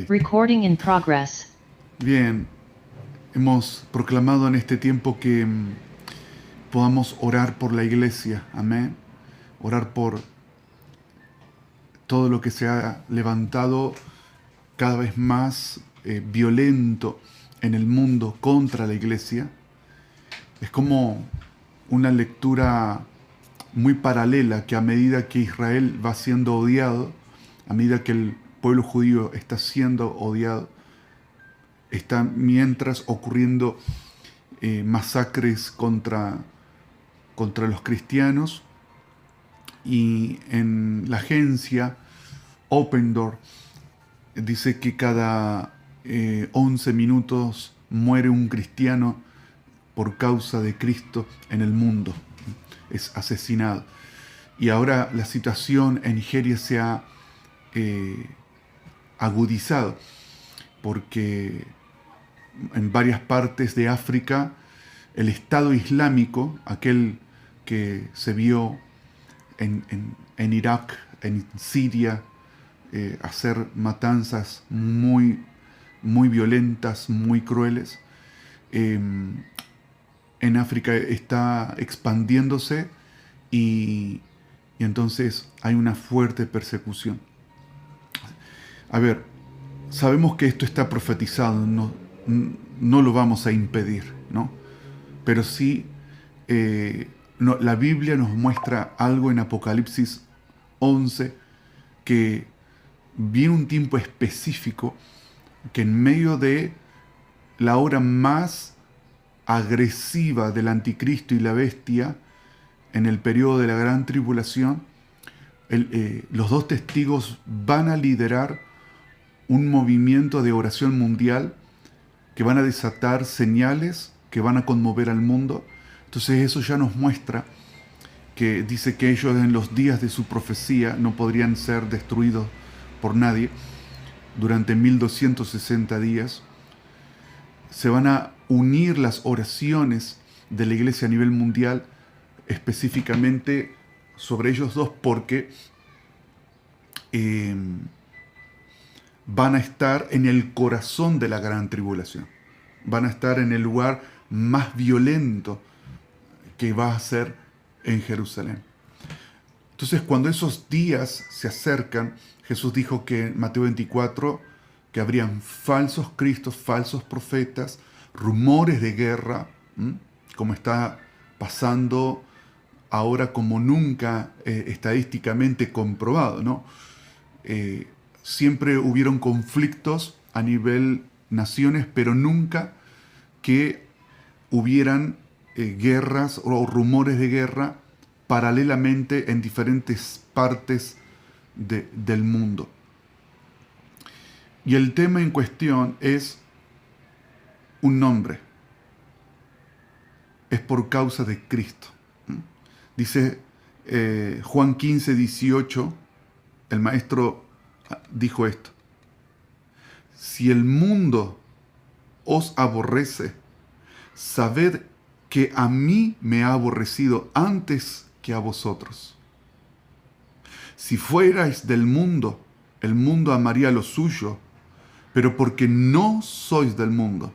Recording in progress. Bien, hemos proclamado en este tiempo que podamos orar por la iglesia, amén. Orar por todo lo que se ha levantado cada vez más violento en el mundo contra la iglesia. Es como una lectura muy paralela, que a medida que Israel va siendo odiado, a medida que el pueblo judío está siendo odiado, están mientras ocurriendo masacres contra los cristianos. Y en la agencia Open Door dice que cada 11 minutos muere un cristiano por causa de Cristo en el mundo. Es asesinado. Y ahora la situación en Nigeria se ha agudizado, porque en varias partes de África el Estado Islámico, aquel que se vio en Irak, en Siria, hacer matanzas muy, muy violentas, muy crueles, en África está expandiéndose y entonces hay una fuerte persecución. A ver, sabemos que esto está profetizado, no lo vamos a impedir, ¿no? Pero sí, la Biblia nos muestra algo en Apocalipsis 11, que viene un tiempo específico, que en medio de la hora más agresiva del anticristo y la bestia, en el periodo de la gran tribulación, los dos testigos van a liderar un movimiento de oración mundial que van a desatar señales que van a conmover al mundo. Entonces eso ya nos muestra que dice que ellos en los días de su profecía no podrían ser destruidos por nadie. Durante 1260 días se van a unir las oraciones de la iglesia a nivel mundial específicamente sobre ellos dos, porque van a estar en el corazón de la gran tribulación. Van a estar en el lugar más violento que va a ser en Jerusalén. Entonces, cuando esos días se acercan, Jesús dijo que en Mateo 24, que habrían falsos cristos, falsos profetas, rumores de guerra, como está pasando ahora como nunca estadísticamente comprobado, ¿no? Siempre hubieron conflictos a nivel naciones, pero nunca que hubieran guerras o rumores de guerra paralelamente en diferentes partes del mundo. Y el tema en cuestión es un nombre. Es por causa de Cristo. Dice Juan 15, 18, el maestro dijo esto: si el mundo os aborrece, sabed que a mí me ha aborrecido antes que a vosotros. Si fuerais del mundo, el mundo amaría lo suyo, pero porque no sois del mundo,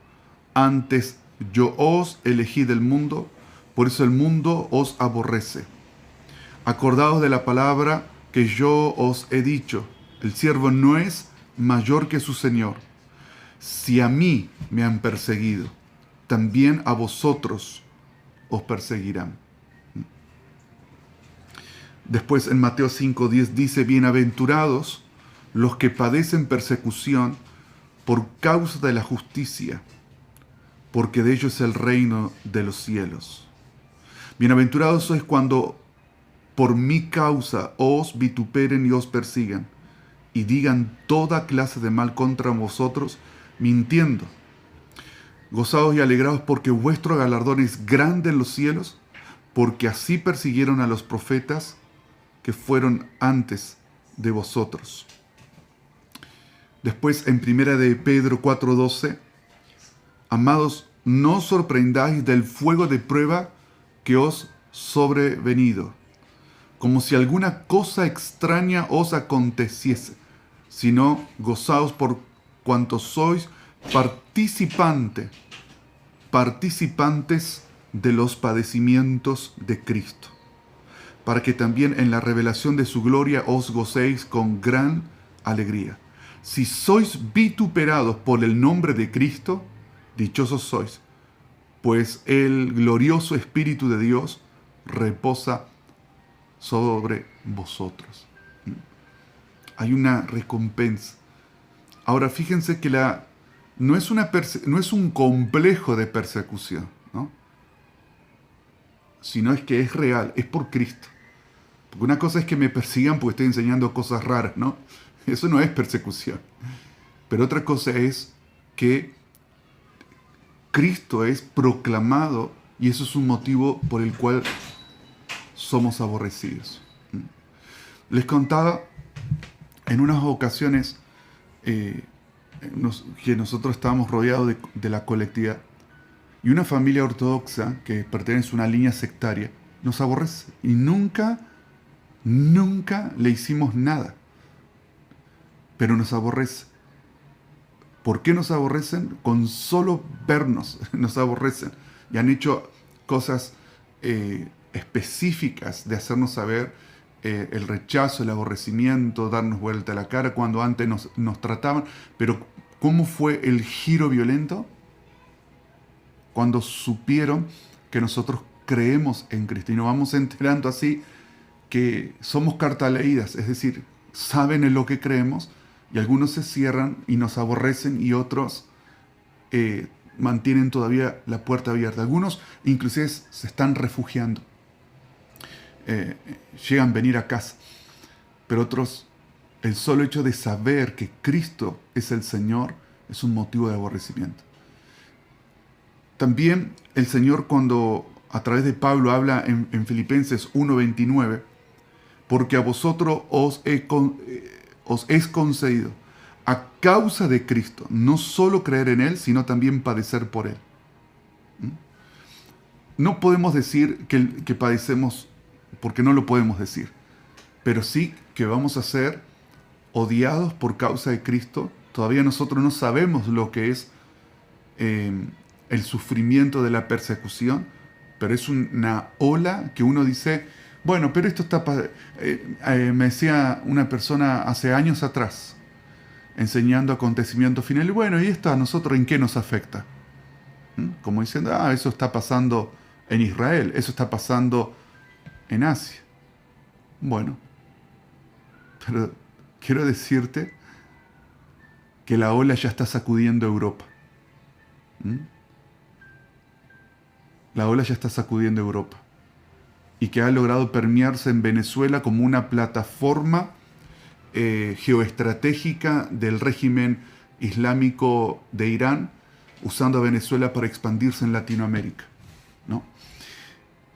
antes yo os elegí del mundo, por eso el mundo os aborrece. Acordaos de la palabra que yo os he dicho: el siervo no es mayor que su Señor. Si a mí me han perseguido, también a vosotros os perseguirán. Después en Mateo 5:10 dice: bienaventurados los que padecen persecución por causa de la justicia, porque de ellos es el reino de los cielos. Bienaventurados sois cuando por mi causa os vituperen y os persigan, y digan toda clase de mal contra vosotros, mintiendo. Gozaos y alegraos, porque vuestro galardón es grande en los cielos, porque así persiguieron a los profetas que fueron antes de vosotros. Después en 1 de Pedro 4:12, amados, no os sorprendáis del fuego de prueba que os sobrevenido, como si alguna cosa extraña os aconteciese, sino gozaos por cuantos sois participantes de los padecimientos de Cristo, para que también en la revelación de su gloria os gocéis con gran alegría. Si sois vituperados por el nombre de Cristo, dichosos sois, pues el glorioso Espíritu de Dios reposa sobre vosotros. Hay una recompensa. Ahora fíjense que no es un complejo de persecución, ¿no? Sino es que es real, es por Cristo. Porque una cosa es que me persigan porque estoy enseñando cosas raras, ¿no? Eso no es persecución. Pero otra cosa es que Cristo es proclamado y eso es un motivo por el cual somos aborrecidos. Les contaba en unas ocasiones que nosotros estábamos rodeados de la colectividad y una familia ortodoxa que pertenece a una línea sectaria nos aborrece y nunca le hicimos nada, pero nos aborrece. ¿Por qué nos aborrecen? Con solo vernos nos aborrecen y han hecho cosas específicas de hacernos saber el rechazo, el aborrecimiento, darnos vuelta a la cara cuando antes nos trataban. Pero ¿cómo fue el giro violento? Cuando supieron que nosotros creemos en Cristo y nos vamos enterando así que somos cartas leídas, es decir, saben en lo que creemos y algunos se cierran y nos aborrecen y otros mantienen todavía la puerta abierta. Algunos inclusive se están refugiando. Llegan a venir a casa, pero otros, el solo hecho de saber que Cristo es el Señor es un motivo de aborrecimiento. También el Señor, cuando a través de Pablo habla en Filipenses 1:29, porque a vosotros os es concedido a causa de Cristo no solo creer en Él, sino también padecer por Él. No podemos decir que padecemos porque no lo podemos decir, pero sí que vamos a ser odiados por causa de Cristo. Todavía nosotros no sabemos lo que es el sufrimiento de la persecución, pero es una ola que uno dice, bueno, pero esto está... me decía una persona hace años atrás, enseñando acontecimientos finales, bueno, ¿y esto a nosotros en qué nos afecta? Como diciendo, eso está pasando en Israel, eso está pasando en Asia. Bueno, pero quiero decirte que la ola ya está sacudiendo Europa. La ola ya está sacudiendo Europa y que ha logrado permearse en Venezuela como una plataforma geoestratégica del régimen islámico de Irán, usando a Venezuela para expandirse en Latinoamérica, ¿no?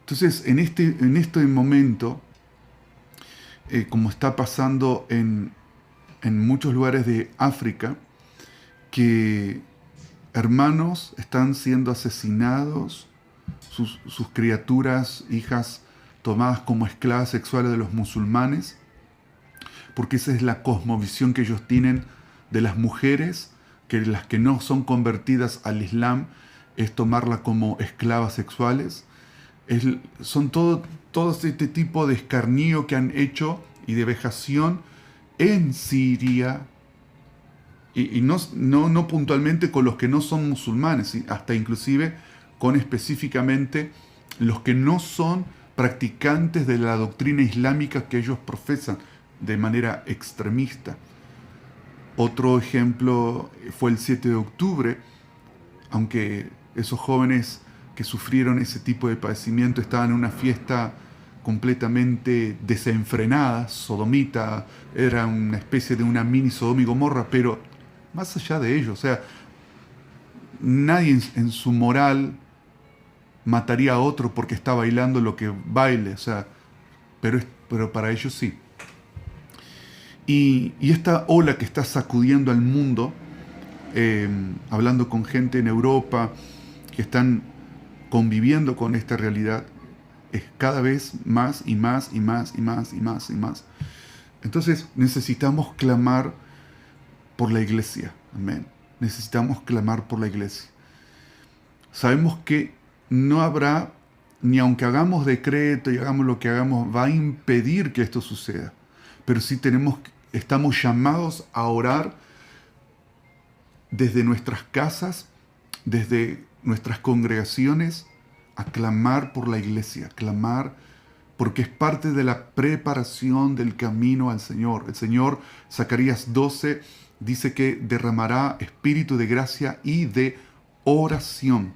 Entonces, en este momento, como está pasando en muchos lugares de África, que hermanos están siendo asesinados, sus criaturas, hijas, tomadas como esclavas sexuales de los musulmanes, porque esa es la cosmovisión que ellos tienen de las mujeres, que las que no son convertidas al Islam es tomarla como esclavas sexuales. Son todo este tipo de escarnio que han hecho y de vejación en Siria, y no puntualmente con los que no son musulmanes, hasta inclusive con específicamente los que no son practicantes de la doctrina islámica que ellos profesan de manera extremista. Otro ejemplo fue el 7 de octubre, aunque esos jóvenes que sufrieron ese tipo de padecimiento estaban en una fiesta completamente desenfrenada, sodomita, era una especie de una mini Sodoma y Gomorra, pero más allá de ello, o sea, nadie en su moral mataría a otro porque está bailando lo que baile, o sea, pero para ellos sí. Y esta ola que está sacudiendo al mundo, hablando con gente en Europa que están conviviendo con esta realidad, es cada vez más y más y más y más y más y más. Entonces necesitamos clamar por la iglesia. Amén. Necesitamos clamar por la iglesia. Sabemos que no habrá, ni aunque hagamos decreto y hagamos lo que hagamos, va a impedir que esto suceda. Pero sí estamos llamados a orar desde nuestras casas, desde nuestras congregaciones, a clamar por la iglesia, clamar porque es parte de la preparación del camino al Señor. El Señor, Zacarías 12, dice que derramará espíritu de gracia y de oración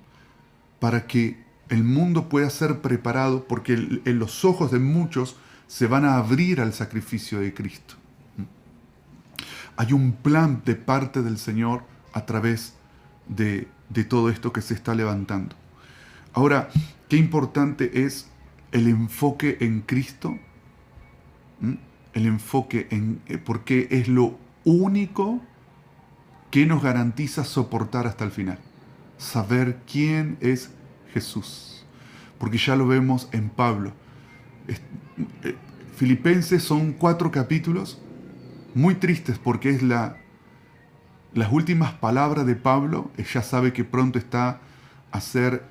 para que el mundo pueda ser preparado, porque en los ojos de muchos se van a abrir al sacrificio de Cristo. Hay un plan de parte del Señor a través de todo esto que se está levantando. Ahora, qué importante es el enfoque en Cristo, el enfoque porque es lo único que nos garantiza soportar hasta el final. Saber quién es Jesús. Porque ya lo vemos en Pablo. Filipenses son 4 capítulos muy tristes porque es las últimas palabras de Pablo. Ya sabe que pronto está a ser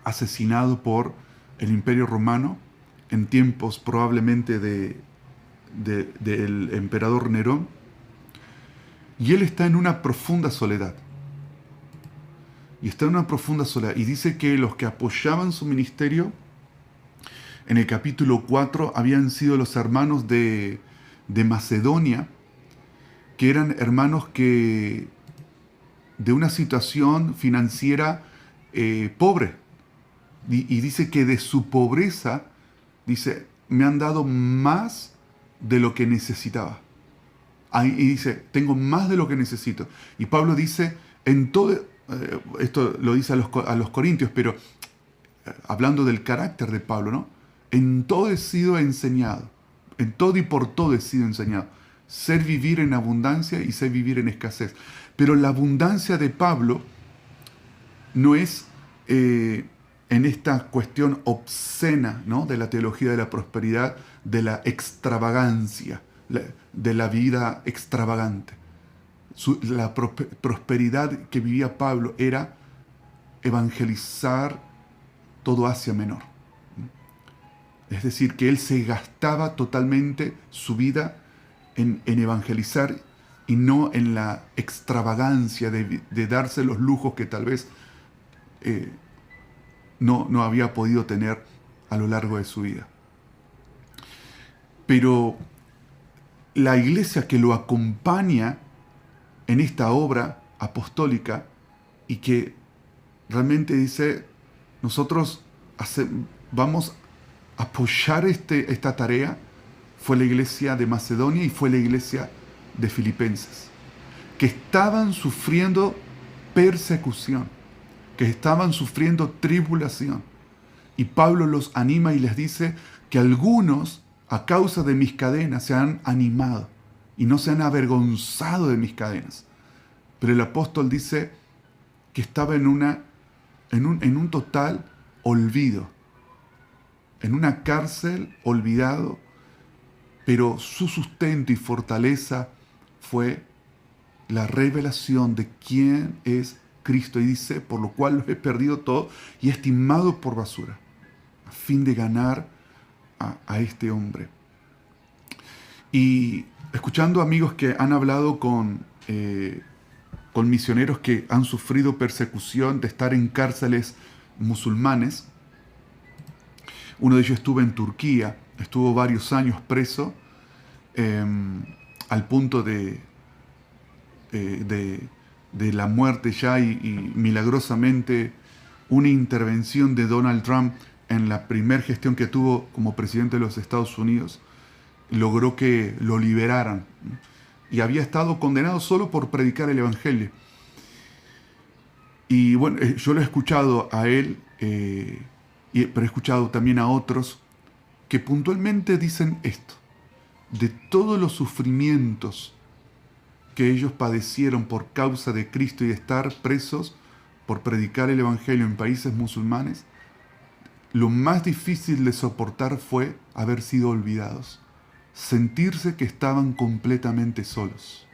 asesinado por el Imperio Romano en tiempos probablemente del emperador Nerón. Y él está en una profunda soledad. Y está en una profunda soledad. Y dice que los que apoyaban su ministerio, en el capítulo 4, habían sido los hermanos de Macedonia, que eran hermanos que de una situación financiera pobre. Y dice que de su pobreza, dice, me han dado más de lo que necesitaba. Y dice, tengo más de lo que necesito. Y Pablo dice, en todo, esto lo dice a los corintios, pero hablando del carácter de Pablo, ¿no? En todo he sido enseñado, en todo y por todo he sido enseñado. Sé vivir en abundancia y sé vivir en escasez. Pero la abundancia de Pablo no es en esta cuestión obscena, ¿no?, de la teología de la prosperidad, de la extravagancia, de la vida extravagante. La prosperidad que vivía Pablo era evangelizar todo Asia Menor. Es decir, que él se gastaba totalmente su vida en evangelizar y no en la extravagancia de darse los lujos que tal vez no había podido tener a lo largo de su vida. Pero la iglesia que lo acompaña en esta obra apostólica y que realmente dice, nosotros vamos a apoyar esta tarea, fue la iglesia de Macedonia y fue la iglesia de Filipenses, que estaban sufriendo persecución, que estaban sufriendo tribulación. Y Pablo los anima y les dice que algunos, a causa de mis cadenas, se han animado y no se han avergonzado de mis cadenas. Pero el apóstol dice que estaba en un total olvido, en una cárcel olvidado, pero su sustento y fortaleza fue la revelación de quién es Cristo. Y dice, por lo cual los he perdido todo y estimado por basura, a fin de ganar a este hombre. Y escuchando amigos que han hablado con misioneros que han sufrido persecución de estar en cárceles musulmanes. Uno de ellos estuvo en Turquía, estuvo varios años preso, al punto de la muerte ya, y milagrosamente una intervención de Donald Trump en la primera gestión que tuvo como presidente de los Estados Unidos logró que lo liberaran. Y había estado condenado solo por predicar el Evangelio. Y bueno, yo lo he escuchado a él, pero he escuchado también a otros que puntualmente dicen esto: de todos los sufrimientos que ellos padecieron por causa de Cristo y de estar presos por predicar el Evangelio en países musulmanes, lo más difícil de soportar fue haber sido olvidados, sentirse que estaban completamente solos.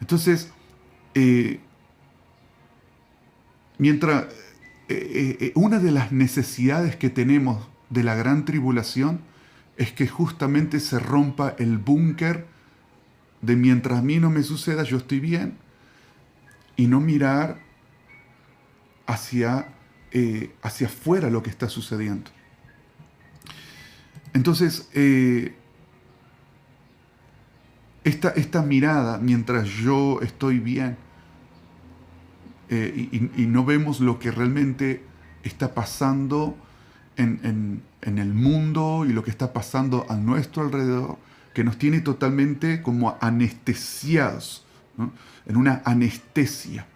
Entonces, mientras una de las necesidades que tenemos de la gran tribulación es que justamente se rompa el búnker de mientras a mí no me suceda, yo estoy bien, y no mirar hacia afuera lo que está sucediendo. Entonces, esta mirada, mientras yo estoy bien, y no vemos lo que realmente está pasando en el mundo y lo que está pasando a nuestro alrededor, que nos tiene totalmente como anestesiados, ¿no? En una anestesia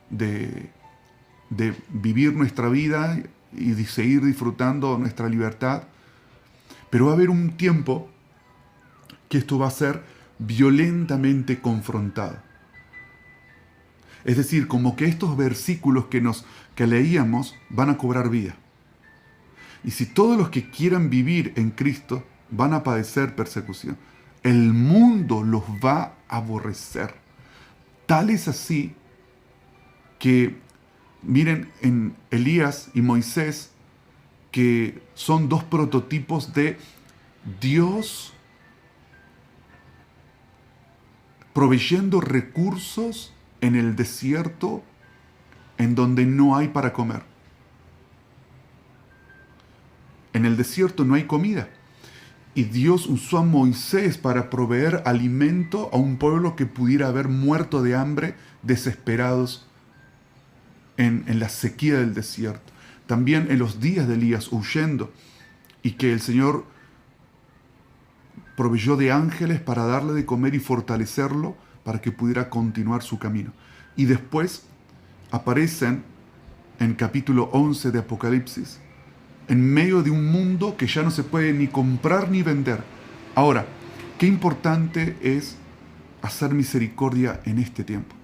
de vivir nuestra vida y de seguir disfrutando nuestra libertad. Pero va a haber un tiempo que esto va a ser violentamente confrontado. Es decir, como que estos versículos que leíamos van a cobrar vida. Y si todos los que quieran vivir en Cristo van a padecer persecución, el mundo los va a aborrecer. Tal es así que, miren, en Elías y Moisés, que son dos prototipos de Dios proveyendo recursos en el desierto en donde no hay para comer. En el desierto no hay comida. Y Dios usó a Moisés para proveer alimento a un pueblo que pudiera haber muerto de hambre, desesperados en la sequía del desierto. También en los días de Elías huyendo, y que el Señor proveyó de ángeles para darle de comer y fortalecerlo para que pudiera continuar su camino. Y después aparecen en capítulo 11 de Apocalipsis, en medio de un mundo que ya no se puede ni comprar ni vender. Ahora, qué importante es hacer misericordia en este tiempo.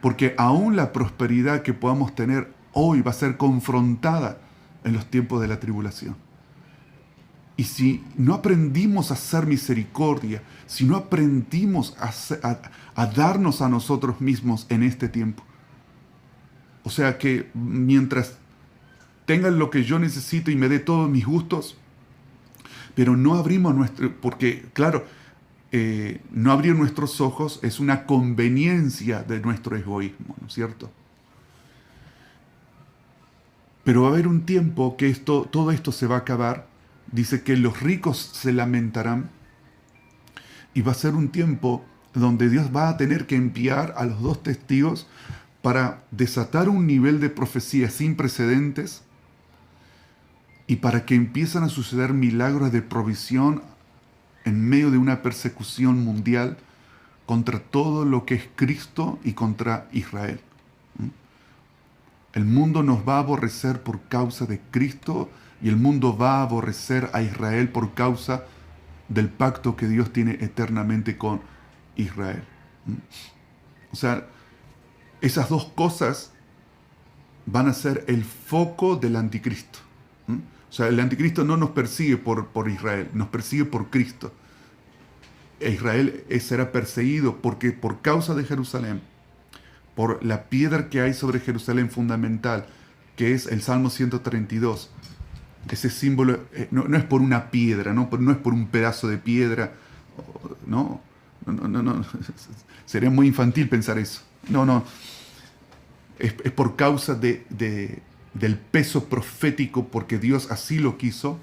Porque aún la prosperidad que podamos tener hoy va a ser confrontada en los tiempos de la tribulación. Y si no aprendimos a hacer misericordia, si no aprendimos a darnos a nosotros mismos en este tiempo, o sea que mientras tengan lo que yo necesito y me dé todos mis gustos, pero no abrimos porque claro, no abrir nuestros ojos es una conveniencia de nuestro egoísmo, ¿no es cierto? Pero va a haber un tiempo que todo esto se va a acabar. Dice que los ricos se lamentarán, y va a ser un tiempo donde Dios va a tener que enviar a los dos testigos para desatar un nivel de profecía sin precedentes y para que empiecen a suceder milagros de provisión en medio de una persecución mundial contra todo lo que es Cristo y contra Israel. El mundo nos va a aborrecer por causa de Cristo, y el mundo va a aborrecer a Israel por causa del pacto que Dios tiene eternamente con Israel. O sea, esas dos cosas van a ser el foco del anticristo. O sea, el anticristo no nos persigue por Israel, nos persigue por Cristo. E Israel será perseguido porque por causa de Jerusalén, por la piedra que hay sobre Jerusalén fundamental, que es el Salmo 132. Ese símbolo no es por una piedra, no es por un pedazo de piedra, no. Sería muy infantil pensar eso. No. Es por causa del peso profético, porque Dios así lo quiso,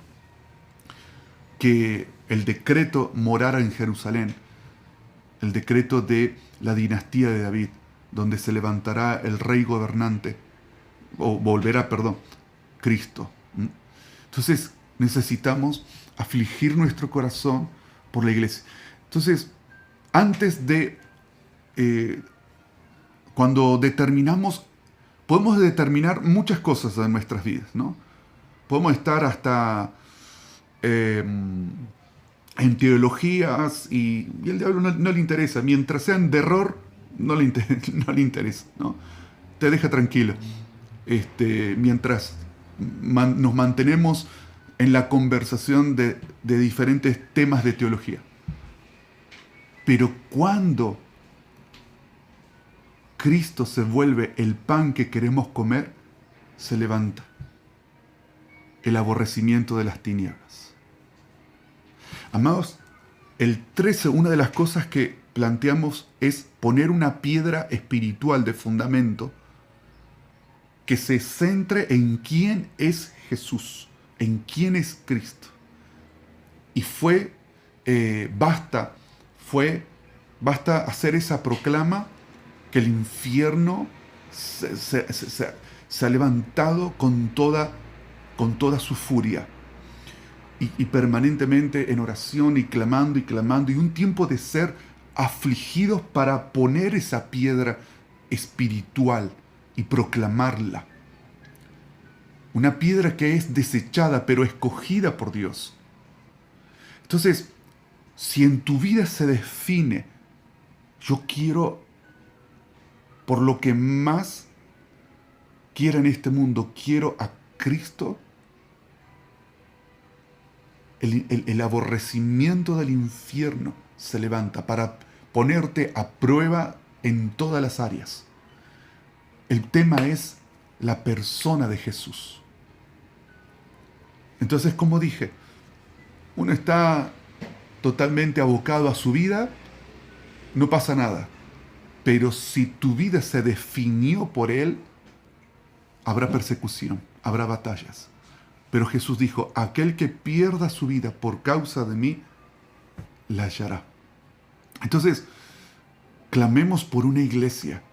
que el decreto morara en Jerusalén, el decreto de la dinastía de David, donde se levantará el rey gobernante, o volverá, Cristo. Entonces necesitamos afligir nuestro corazón por la iglesia. Entonces, antes de, cuando determinamos, podemos determinar muchas cosas en nuestras vidas, ¿no? Podemos estar hasta en teologías y el diablo no le interesa. Mientras sean de error, no le interesa, ¿no? Te deja tranquilo. Mientras nos mantenemos en la conversación de diferentes temas de teología. Pero cuando Cristo se vuelve el pan que queremos comer, se levanta el aborrecimiento de las tinieblas. Amados, el 13, una de las cosas que planteamos es poner una piedra espiritual de fundamento que se centre en quién es Jesús, en quién es Cristo. Y basta hacer esa proclama que el infierno se ha levantado con toda su furia. Y permanentemente en oración y clamando, y un tiempo de ser afligidos para poner esa piedra espiritual y proclamarla. Una piedra que es desechada pero escogida por Dios. Entonces, si en tu vida se define, yo quiero, por lo que más quiera en este mundo, quiero a Cristo, el aborrecimiento del infierno se levanta para ponerte a prueba en todas las áreas. El tema es la persona de Jesús. Entonces, como dije, uno está totalmente abocado a su vida, no pasa nada. Pero si tu vida se definió por Él, habrá persecución, habrá batallas. Pero Jesús dijo, aquel que pierda su vida por causa de mí, la hallará. Entonces, clamemos por una iglesia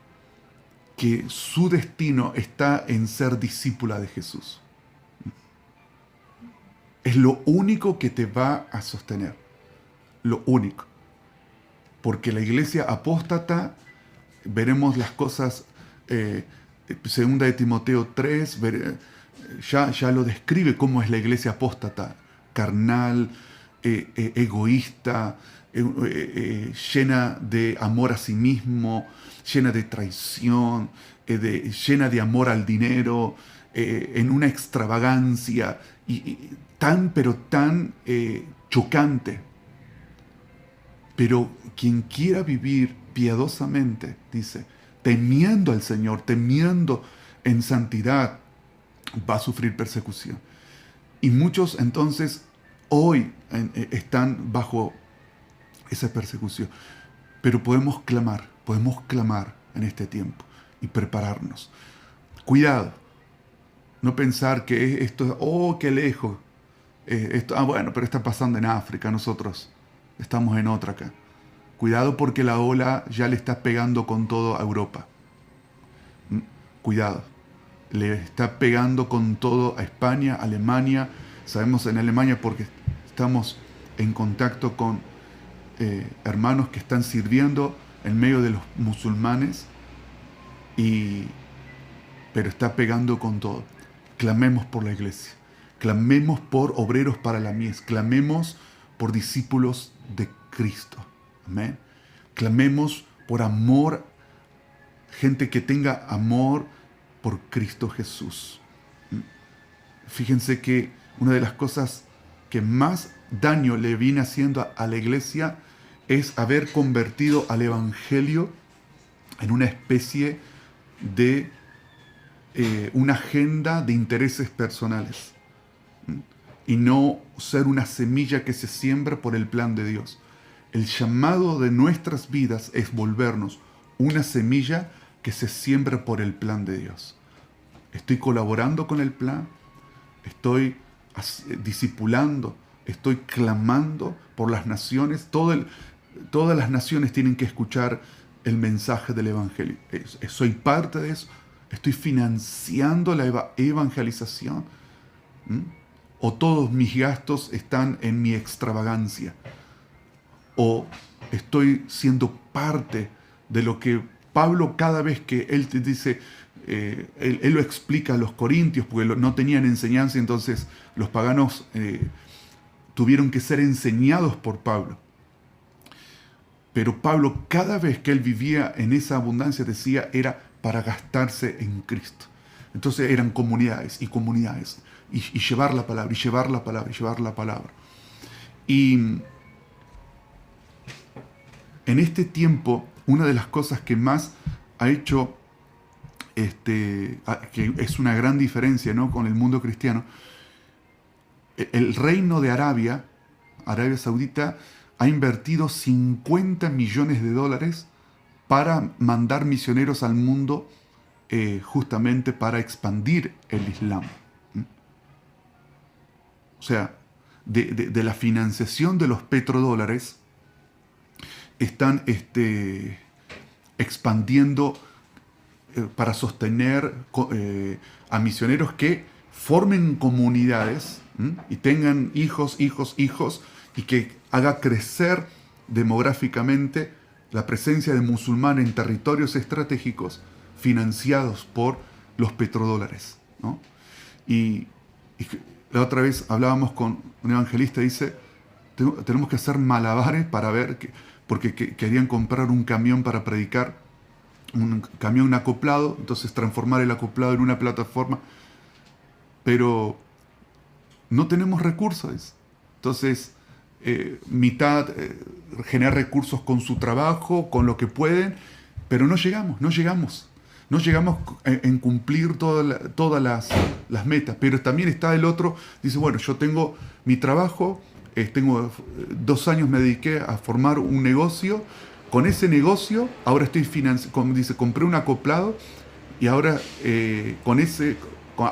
que su destino está en ser discípula de Jesús. Es lo único que te va a sostener. Lo único. Porque la iglesia apóstata, veremos las cosas, segunda de Timoteo 3, ya lo describe cómo es la iglesia apóstata, carnal, egoísta, llena de amor a sí mismo, llena de traición, llena de amor al dinero, en una extravagancia tan chocante. Pero quien quiera vivir piadosamente, dice, temiendo al Señor, temiendo en santidad, va a sufrir persecución. Y muchos entonces hoy están bajo esa persecución. Pero podemos clamar en este tiempo y prepararnos. Cuidado, no pensar que esto, qué lejos. Bueno, pero está pasando en África, nosotros estamos en otra acá. Cuidado porque la ola ya le está pegando con todo a Europa. Cuidado. Le está pegando con todo a España, Alemania. Sabemos en Alemania porque estamos en contacto con hermanos que están sirviendo en medio de los musulmanes. Pero está pegando con todo. Clamemos por la iglesia. Clamemos por obreros para la mies. Clamemos por discípulos de Cristo. Amén. Clamemos por amor, gente que tenga amor por Cristo Jesús. Fíjense que una de las cosas que más daño le viene haciendo a la iglesia es haber convertido al evangelio en una especie de una agenda de intereses personales y no ser una semilla que se siembra por el plan de Dios. El llamado de nuestras vidas es volvernos una semilla que se siembra por el plan de Dios. Estoy colaborando con el plan, estoy discipulando, estoy clamando por las naciones. Todas las naciones tienen que escuchar el mensaje del evangelio. Soy parte de eso. Estoy financiando la evangelización. O todos mis gastos están en mi extravagancia. O estoy siendo parte de lo que Pablo, cada vez que él te dice, él lo explica a los corintios, porque no tenían enseñanza, entonces los paganos tuvieron que ser enseñados por Pablo. Pero Pablo, cada vez que él vivía en esa abundancia, decía, era para gastarse en Cristo. Entonces eran comunidades y comunidades, y llevar la palabra, y llevar la palabra, y llevar la palabra. Y en este tiempo, una de las cosas que más ha hecho, que es una gran diferencia, ¿no?, con el mundo cristiano. El reino de Arabia Saudita, ha invertido 50 millones de dólares para mandar misioneros al mundo, justamente para expandir el Islam. O sea, de la financiación de los petrodólares están expandiendo para sostener a misioneros que formen comunidades y tengan hijos, y que haga crecer demográficamente la presencia de musulmanes en territorios estratégicos financiados por los petrodólares, ¿no? Y la otra vez hablábamos con un evangelista, dice, tenemos que hacer malabares para ver, porque querían comprar un camión para predicar, un camión acoplado, entonces transformar el acoplado en una plataforma, pero no tenemos recursos. Entonces, mitad generar recursos con su trabajo, con lo que pueden, pero no llegamos en cumplir todas las metas. Pero también está el otro, dice, bueno, yo tengo mi trabajo, tengo 2 años me dediqué a formar un negocio, con ese negocio ahora estoy como dice, compré un acoplado y ahora con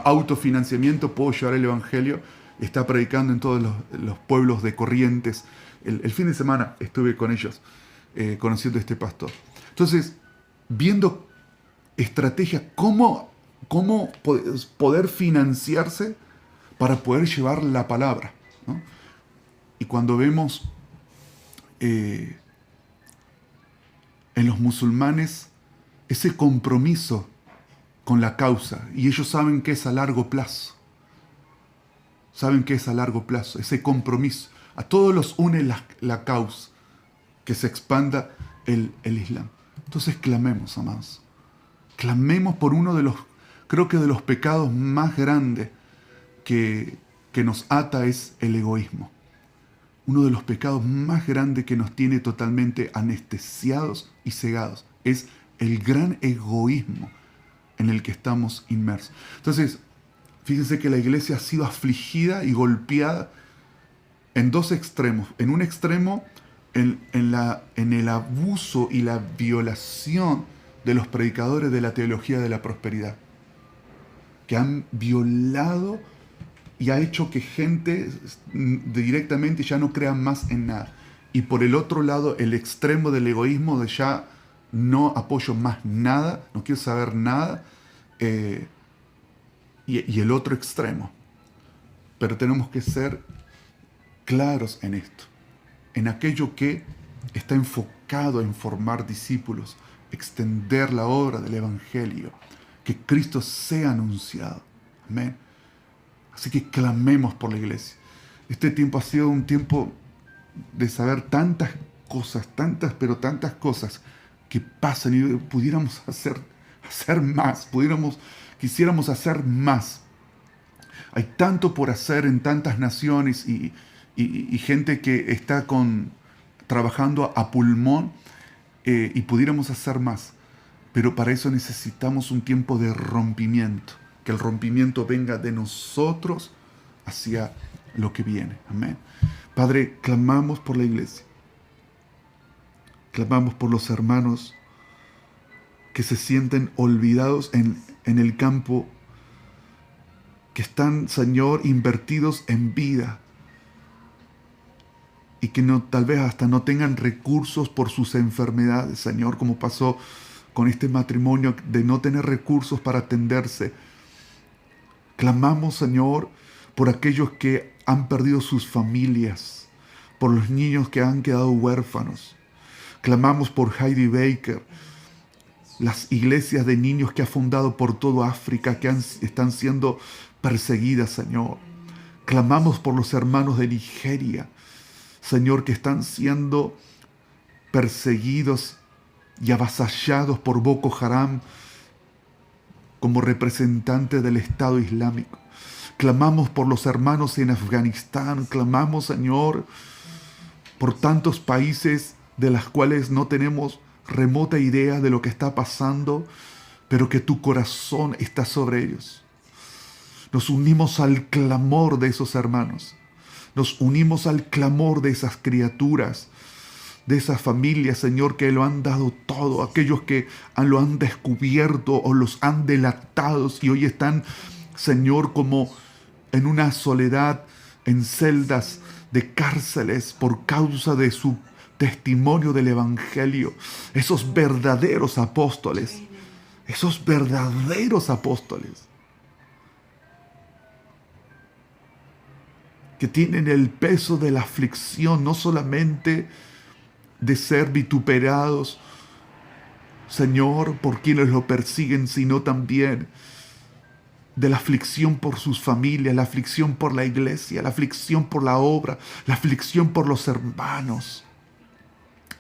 autofinanciamiento puedo llevar el evangelio. Está predicando en todos los pueblos de Corrientes. El fin de semana estuve con ellos, conociendo a este pastor. Entonces, viendo estrategias, cómo poder financiarse para poder llevar la palabra, ¿no? Y cuando vemos en los musulmanes ese compromiso con la causa, y ellos saben que es a largo plazo, ese compromiso. A todos los une la causa, que se expanda el Islam. Entonces clamemos, amados. Clamemos por uno de los, creo que de los pecados más grandes que nos ata es el egoísmo. Uno de los pecados más grandes que nos tiene totalmente anestesiados y cegados es el gran egoísmo en el que estamos inmersos. Entonces, fíjense que la iglesia ha sido afligida y golpeada en 2 extremos. En un extremo, en el abuso y la violación de los predicadores de la teología de la prosperidad, que han violado y ha hecho que gente directamente ya no crea más en nada. Y por el otro lado, el extremo del egoísmo, de ya no apoyo más nada, no quiero saber nada, y el otro extremo. Pero tenemos que ser claros en esto, en aquello que está enfocado en formar discípulos, extender la obra del Evangelio, que Cristo sea anunciado. Amén. Así que clamemos por la iglesia. Este tiempo ha sido un tiempo de saber tantas cosas, pero tantas cosas que pasan, y pudiéramos hacer más, quisiéramos hacer más. Hay tanto por hacer en tantas naciones y gente que está trabajando a pulmón, y pudiéramos hacer más. Pero para eso necesitamos un tiempo de rompimiento. Que el rompimiento venga de nosotros hacia lo que viene. Amén. Padre, clamamos por la iglesia. Clamamos por los hermanos que se sienten olvidados en el campo, que están, Señor, invertidos en vida, y que tal vez hasta no tengan recursos por sus enfermedades, Señor, como pasó con este matrimonio, de no tener recursos para atenderse. Clamamos, Señor, por aquellos que han perdido sus familias, por los niños que han quedado huérfanos. Clamamos por Heidi Baker, las iglesias de niños que ha fundado por toda África, que están siendo perseguidas, Señor. Clamamos por los hermanos de Nigeria, Señor, que están siendo perseguidos y avasallados por Boko Haram como representante del Estado Islámico. Clamamos por los hermanos en Afganistán. Clamamos, Señor, por tantos países de los cuales no tenemos remota idea de lo que está pasando, pero que tu corazón está sobre ellos. Nos unimos al clamor de esos hermanos. Nos unimos al clamor de esas criaturas, de esas familias, Señor, que lo han dado todo, aquellos que lo han descubierto o los han delatado y hoy están, Señor, como en una soledad, en celdas de cárceles por causa de su testimonio del Evangelio. Esos verdaderos apóstoles, que tienen el peso de la aflicción, no solamente de ser vituperados, Señor, por quienes lo persiguen, sino también de la aflicción por sus familias, la aflicción por la iglesia, la aflicción por la obra, la aflicción por los hermanos.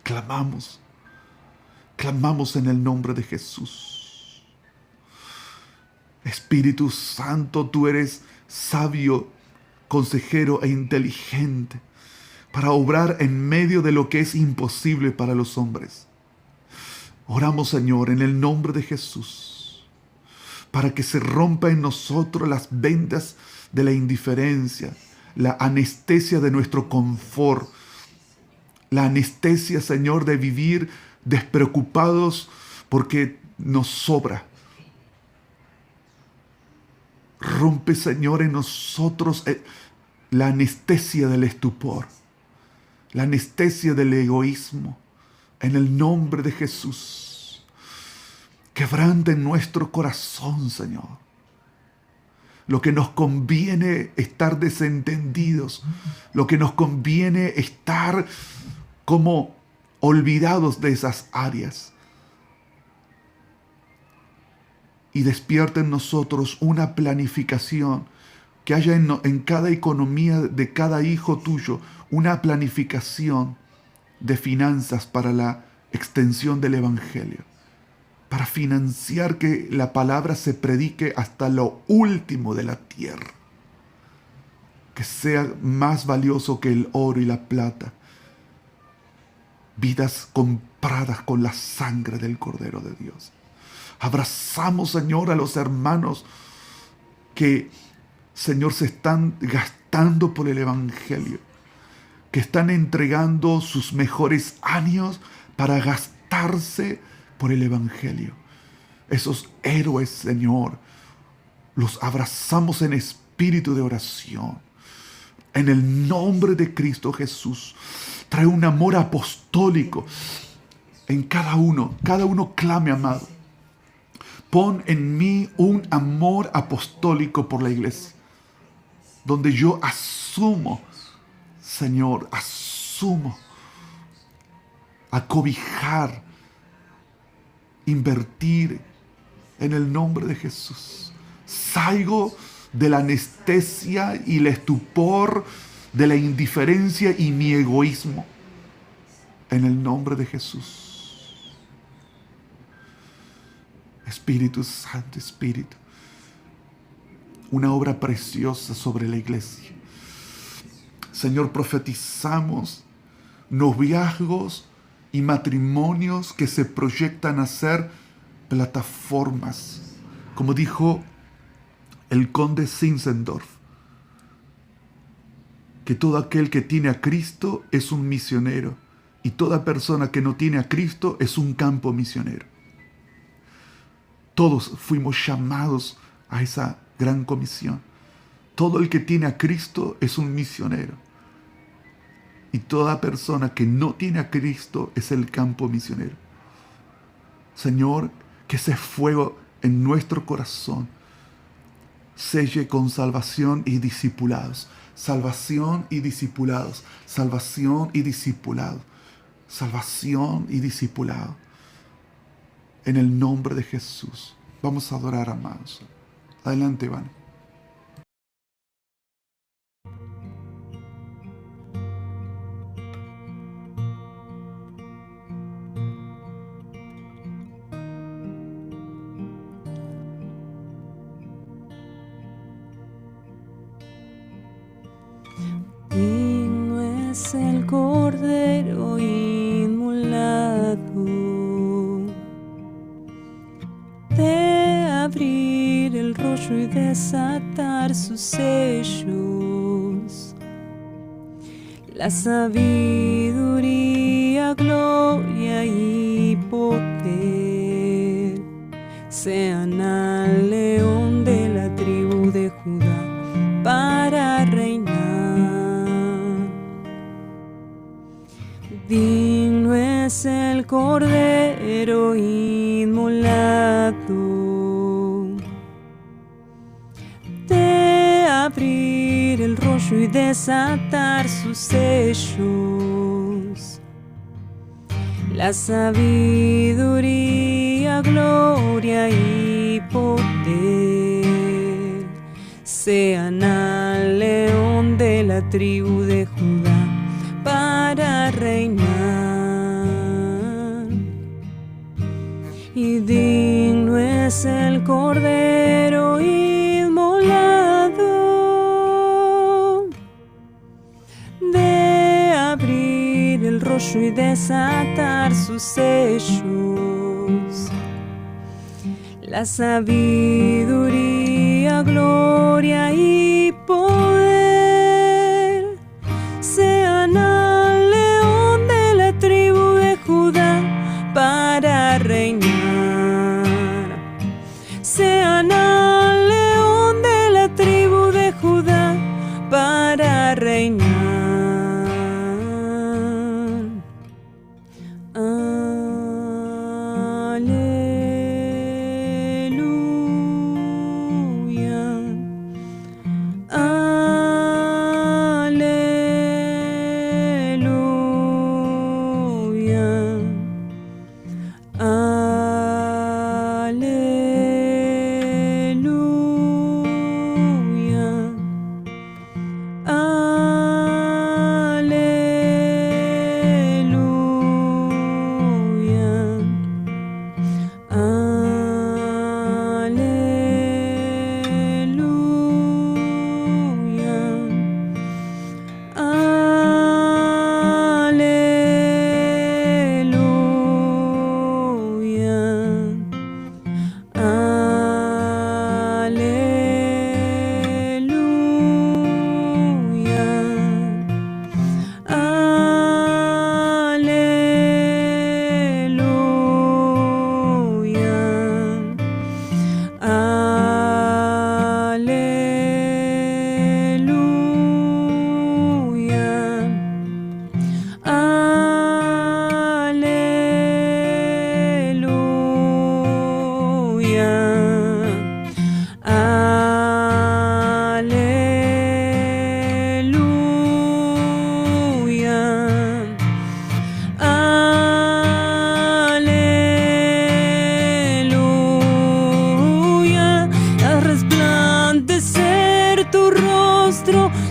Clamamos en el nombre de Jesús. Espíritu Santo, tú eres sabio, consejero e inteligente para obrar en medio de lo que es imposible para los hombres. Oramos, Señor, en el nombre de Jesús, para que se rompa en nosotros las vendas de la indiferencia, la anestesia de nuestro confort, la anestesia, Señor, de vivir despreocupados porque nos sobra. Rompe, Señor, en nosotros la anestesia del estupor, la anestesia del egoísmo, en el nombre de Jesús. Quebranta en nuestro corazón, Señor. Lo que nos conviene estar desentendidos, lo que nos conviene estar como olvidados de esas áreas. Y despierta en nosotros una planificación, que haya en cada economía de cada hijo tuyo una planificación de finanzas para la extensión del Evangelio, para financiar que la palabra se predique hasta lo último de la tierra, que sea más valioso que el oro y la plata, vidas compradas con la sangre del Cordero de Dios. Abrazamos, Señor, a los hermanos que, Señor, se están gastando por el Evangelio, que están entregando sus mejores años para gastarse por el Evangelio. Esos héroes, Señor, los abrazamos en espíritu de oración. En el nombre de Cristo Jesús, trae un amor apostólico en cada uno. Cada uno clame, amado. Pon en mí un amor apostólico por la iglesia, donde yo asumo, Señor, acobijar, invertir en el nombre de Jesús. Salgo de la anestesia y el estupor, de la indiferencia y mi egoísmo, en el nombre de Jesús. Espíritu Santo, Espíritu, una obra preciosa sobre la iglesia. Señor, profetizamos noviazgos y matrimonios que se proyectan a ser plataformas, como dijo el conde Zinzendorf, que todo aquel que tiene a Cristo es un misionero y toda persona que no tiene a Cristo es un campo misionero. Todos fuimos llamados a esa gran comisión. Todo el que tiene a Cristo es un misionero. Y toda persona que no tiene a Cristo es el campo misionero. Señor, que ese fuego en nuestro corazón selle con salvación y discipulados. Salvación y discipulados. Salvación y discipulados. Salvación y discipulados. En el nombre de Jesús. Vamos a adorar, amados. Adelante, Iván. Digno es el Cordero inmolado, rollo y desatar sus sellos. La sabiduría, gloria y poder sean al león de la tribu de Judá para reinar. Digno es el Cordero inmolado de abrir el rollo y desatar sus sellos. La sabiduría, gloria y poder sean al león de la tribu de Judá para reinar. Y digno es el Cordero inmolado de abrir el rollo y desatar sus sellos. La sabiduría, gloria y poder sean al león de la tribu de Judá para reinar. Sean al león de la tribu de Judá para reinar.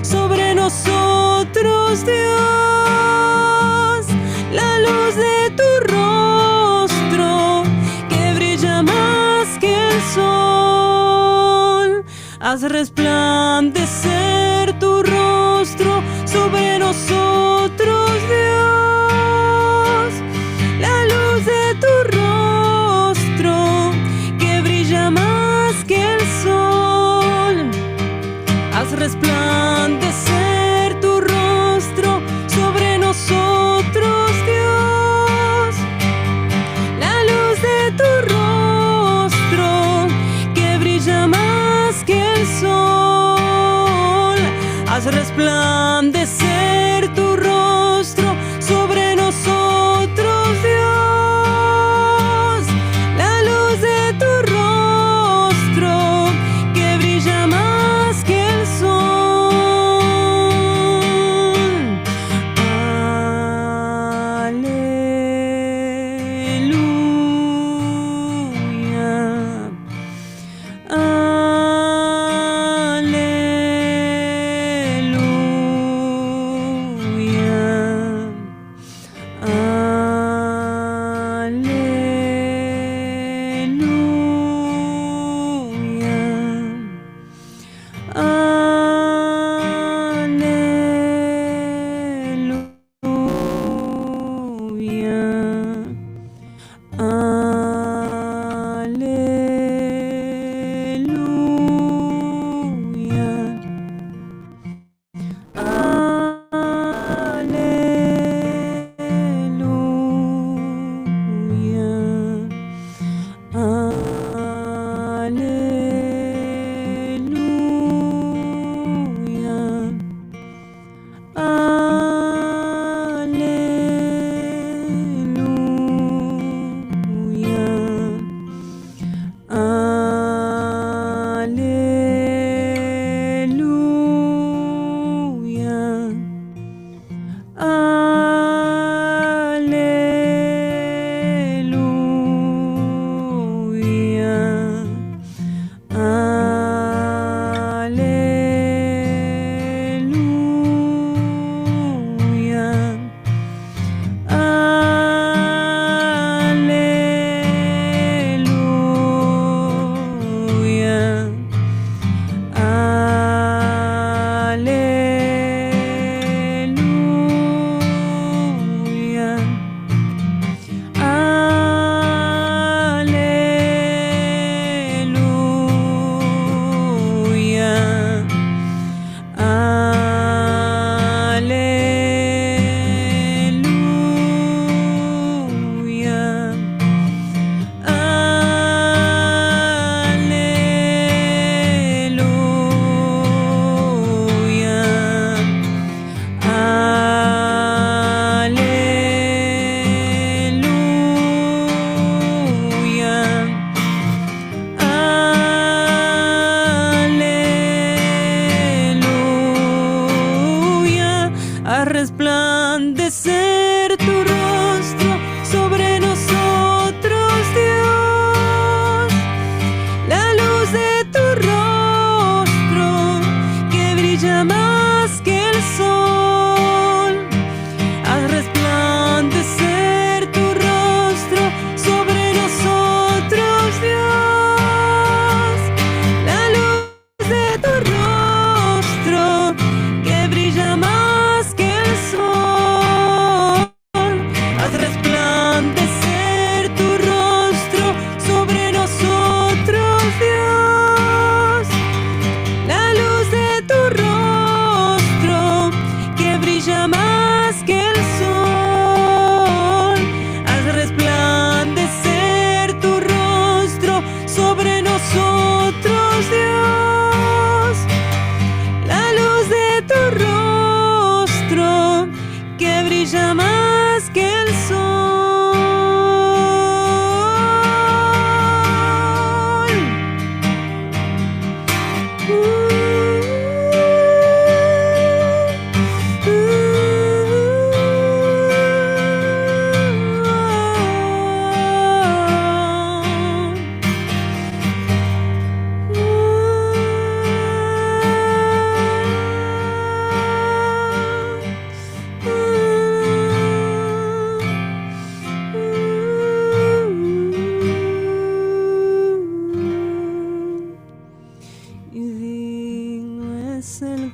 Sobre nosotros, Dios, la luz de tu rostro que brilla más que el sol. Haz resplandecer tu rostro sobre nosotros, Dios, la luz de tu rostro que brilla más que el sol. Haz resplandecer tu rostro sobre nosotros, Dios, la luz de tu rostro que brilla más que el sol.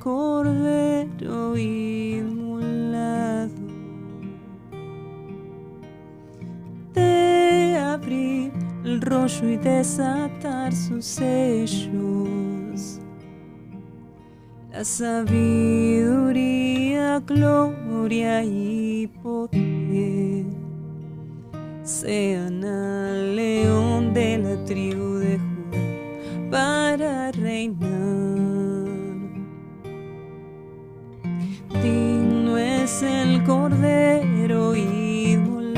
cordero inmolado, de abrir el rollo y desatar sus sellos. La sabiduría, gloria y poder sean al león de la tribu de Judá para reinar. Digno es el cordero inmolado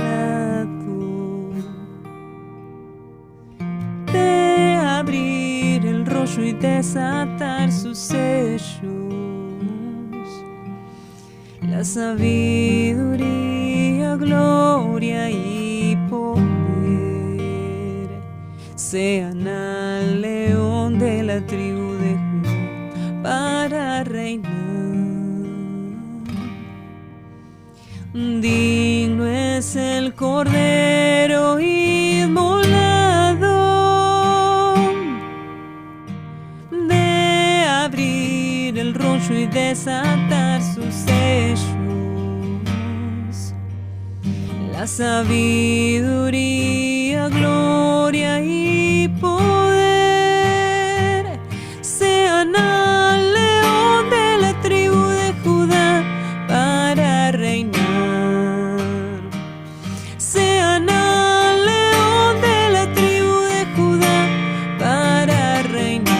de abrir el rollo y desatar sus sellos. La sabiduría, gloria y poder sean al león de la tribu de Judá para reinar. Digno es el cordero inmolado de abrir el rollo y desatar sus sellos. La sabiduría, gloria y poder sean al león de la tribu de Judá para reinar. Sean al león de la tribu de Judá para reinar.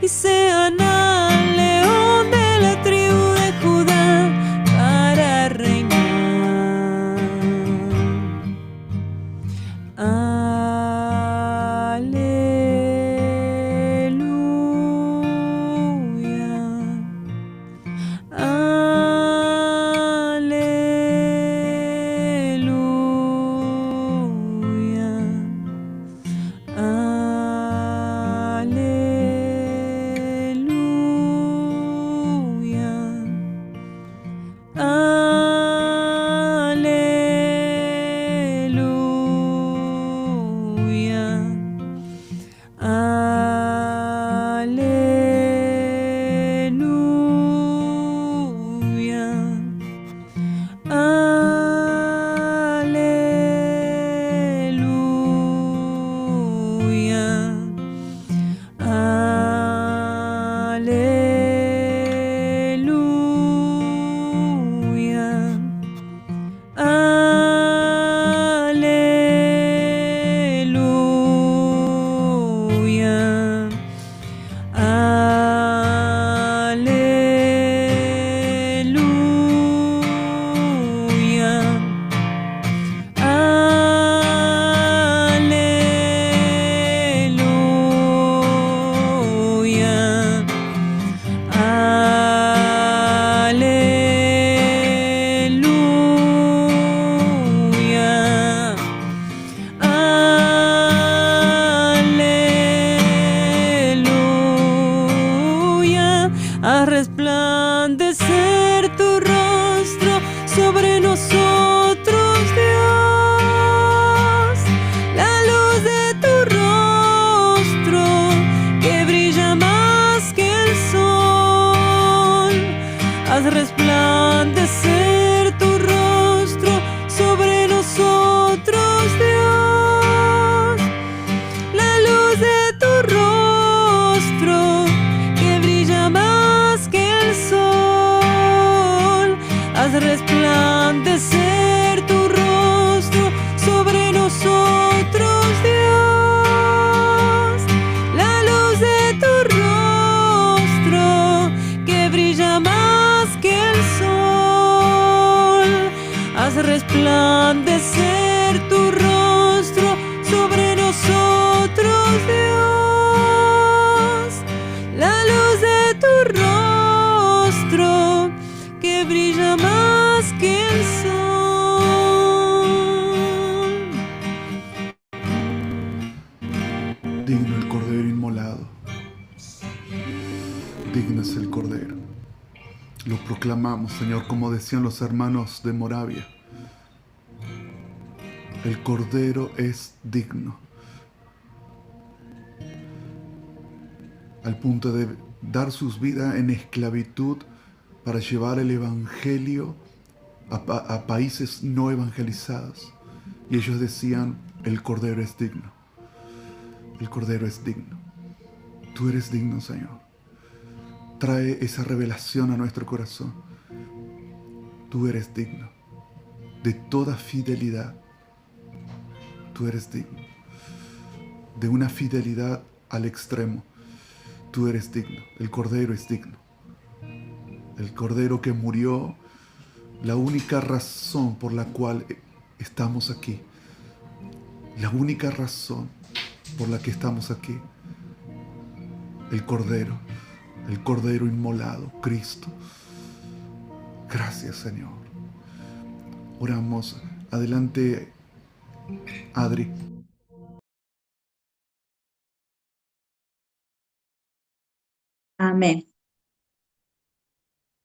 Y sean al león de la tribu de Judá para reinar. A resplandecer tu rostro sobre nosotros, Dios, la luz de tu rostro que brilla más que el sol. Haz resplandecer tu rostro sobre nosotros, Dios, la luz de tu rostro que brilla más que el sol. Haz resplandecer tu rostro sobre nosotros, Dios, la luz de tu rostro que brilla más que el sol. Haz resplandecer tu rostro sobre nosotros, Dios, la luz de tu rostro que brilla más que el sol. Digno el Cordero inmolado. Digno es el Cordero. Lo proclamamos, Señor, como decían los hermanos de Moravia. El Cordero es digno. Al punto de dar sus vidas en esclavitud para llevar el Evangelio a países no evangelizados. Y ellos decían, el Cordero es digno, el Cordero es digno. Tú eres digno, Señor. Trae esa revelación a nuestro corazón. Tú eres digno de toda fidelidad. Tú eres digno de una fidelidad al extremo. Tú eres digno. El Cordero es digno. El Cordero que murió, la única razón por la cual estamos aquí. La única razón por la que estamos aquí. El Cordero inmolado, Cristo. Gracias, Señor. Oramos. Adelante, Adri. Amén.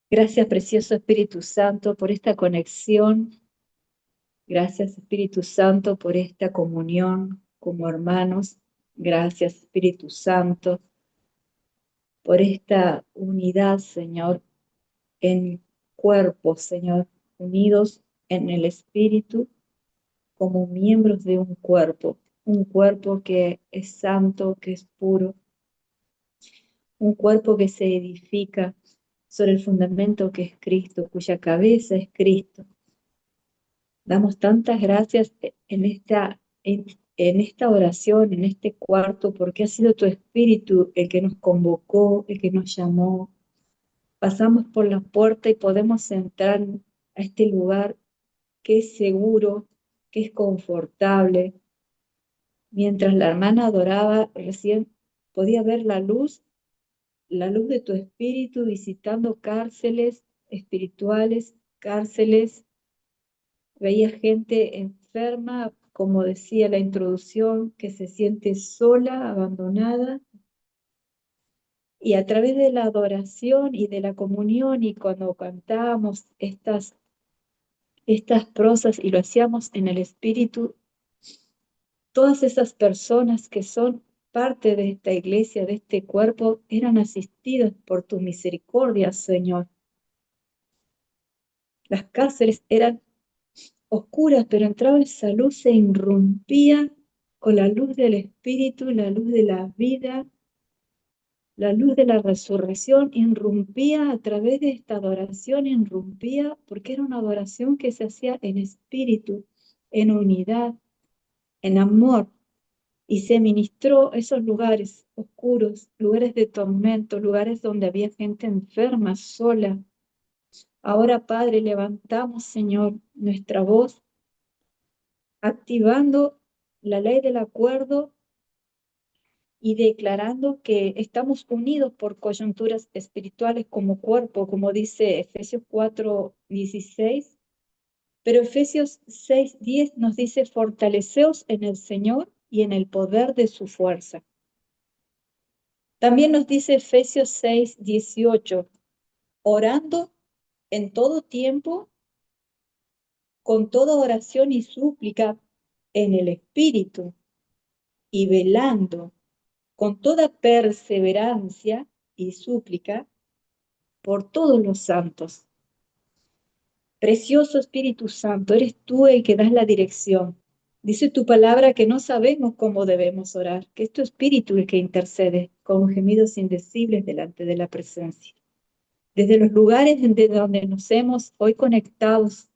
Gracias, precioso Espíritu Santo, por esta conexión. Gracias, Espíritu Santo, por esta comunión como hermanos. Gracias, Espíritu Santo, por esta unidad, Señor, en cuerpo, Señor, unidos en el Espíritu como miembros de un cuerpo que es santo, que es puro, un cuerpo que se edifica sobre el fundamento que es Cristo, cuya cabeza es Cristo. Damos tantas gracias en esta oración, en este cuarto, porque ha sido tu Espíritu el que nos convocó, el que nos llamó. Pasamos por la puerta y podemos entrar a este lugar que es seguro, que es confortable. Mientras la hermana adoraba, recién podía ver la luz de tu Espíritu visitando cárceles espirituales, cárceles. Veía gente enferma, como decía la introducción, que se siente sola, abandonada. Y a través de la adoración y de la comunión, y cuando cantábamos estas prosas y lo hacíamos en el Espíritu, todas esas personas que son parte de esta iglesia, de este cuerpo, eran asistidas por tu misericordia, Señor. Las cárceles eran oscuras, pero entraba esa luz, se irrumpía con la luz del Espíritu, la luz de la vida, la luz de la resurrección, irrumpía a través de esta adoración, irrumpía porque era una adoración que se hacía en espíritu, en unidad, en amor, y se ministró esos lugares oscuros, lugares de tormento, lugares donde había gente enferma, sola. Ahora, Padre, levantamos, Señor, nuestra voz, activando la ley del acuerdo y declarando que estamos unidos por coyunturas espirituales como cuerpo, como dice Efesios 4:16, pero Efesios 6:10 nos dice: fortaleceos en el Señor y en el poder de su fuerza. También nos dice Efesios 6:18, orando en todo tiempo, con toda oración y súplica en el Espíritu, y velando con toda perseverancia y súplica por todos los santos. Precioso Espíritu Santo, eres tú el que das la dirección. Dice tu palabra que no sabemos cómo debemos orar, que es tu Espíritu el que intercede con gemidos indecibles delante de la presencia. Desde los lugares de donde nos hemos hoy conectados,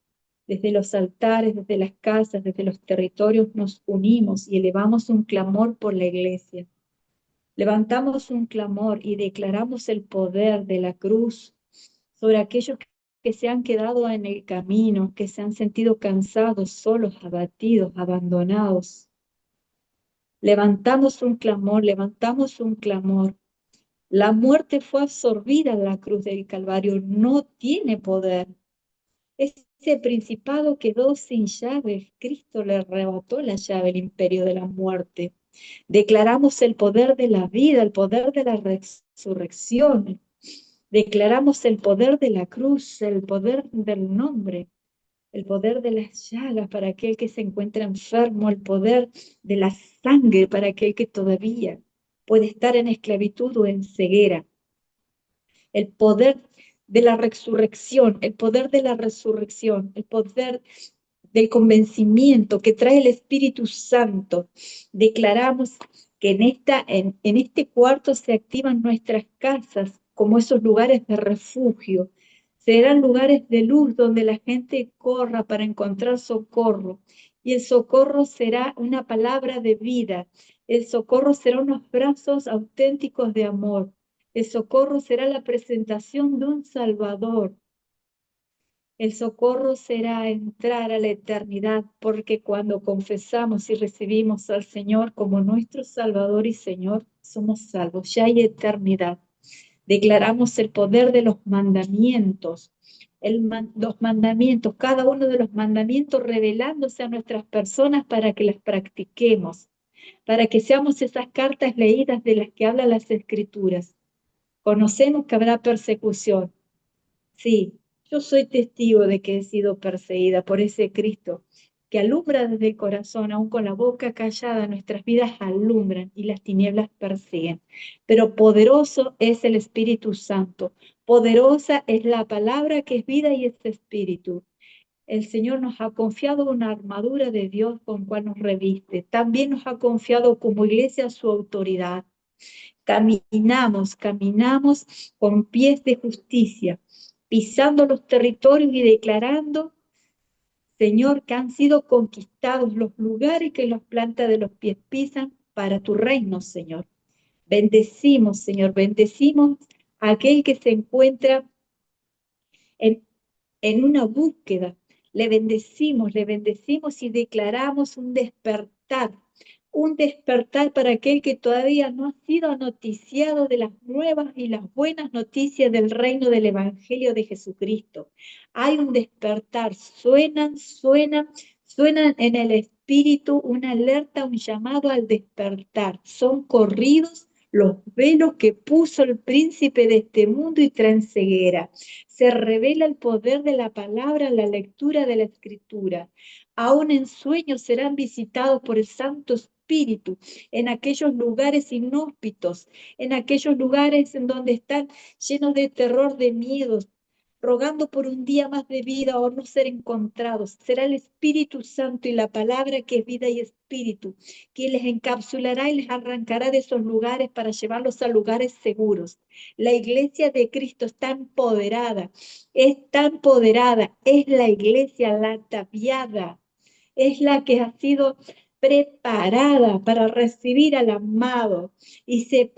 desde los altares, desde las casas, desde los territorios, nos unimos y elevamos un clamor por la iglesia. Levantamos un clamor y declaramos el poder de la cruz sobre aquellos que se han quedado en el camino, que se han sentido cansados, solos, abatidos, abandonados. Levantamos un clamor, levantamos un clamor. La muerte fue absorbida en la cruz del Calvario, no tiene poder. Ese principado quedó sin llave. Cristo le arrebató la llave, el imperio de la muerte. Declaramos el poder de la vida, el poder de la resurrección. Declaramos el poder de la cruz, el poder del nombre, el poder de las llagas para aquel que se encuentra enfermo, el poder de la sangre para aquel que todavía puede estar en esclavitud o en ceguera. el poder de la resurrección, el poder de la resurrección, el poder del convencimiento que trae el Espíritu Santo. Declaramos que en este cuarto se activan nuestras casas como esos lugares de refugio. Serán lugares de luz donde la gente corra para encontrar socorro. Y el socorro será una palabra de vida. El socorro será unos brazos auténticos de amor. El socorro será la presentación de un Salvador. El socorro será entrar a la eternidad, porque cuando confesamos y recibimos al Señor como nuestro Salvador y Señor, somos salvos. Ya hay eternidad. Declaramos el poder de los mandamientos. Los mandamientos, cada uno de los mandamientos revelándose a nuestras personas para que las practiquemos, para que seamos esas cartas leídas de las que hablan las Escrituras. Conocemos que habrá persecución. Sí, yo soy testigo de que he sido perseguida por ese Cristo que alumbra desde el corazón, aún con la boca callada, nuestras vidas alumbran y las tinieblas persiguen. Pero poderoso es el Espíritu Santo, poderosa es la palabra que es vida y es espíritu. El Señor nos ha confiado una armadura de Dios con cual nos reviste. También nos ha confiado como iglesia su autoridad. Caminamos con pies de justicia, pisando los territorios y declarando, Señor, que han sido conquistados los lugares que las plantas de los pies pisan para tu reino, Señor. Bendecimos, Señor, bendecimos a aquel que se encuentra en, en una búsqueda. Le bendecimos y declaramos un despertar para aquel que todavía no ha sido noticiado de las nuevas y las buenas noticias del reino del Evangelio de Jesucristo. Hay un despertar, suenan en el espíritu una alerta, un llamado al despertar. Son corridos los velos que puso el príncipe de este mundo y traen ceguera. Se revela el poder de la palabra, la lectura de la Escritura. Aún en sueños serán visitados por el Santo Espíritu, en aquellos lugares inhóspitos, en aquellos lugares en donde están llenos de terror, de miedos, rogando por un día más de vida o no ser encontrados. Será el Espíritu Santo y la palabra que es vida y espíritu, quien les encapsulará y les arrancará de esos lugares para llevarlos a lugares seguros. La iglesia de Cristo es tan poderada, es la iglesia, la ataviada, es la que ha sido preparada para recibir al amado y se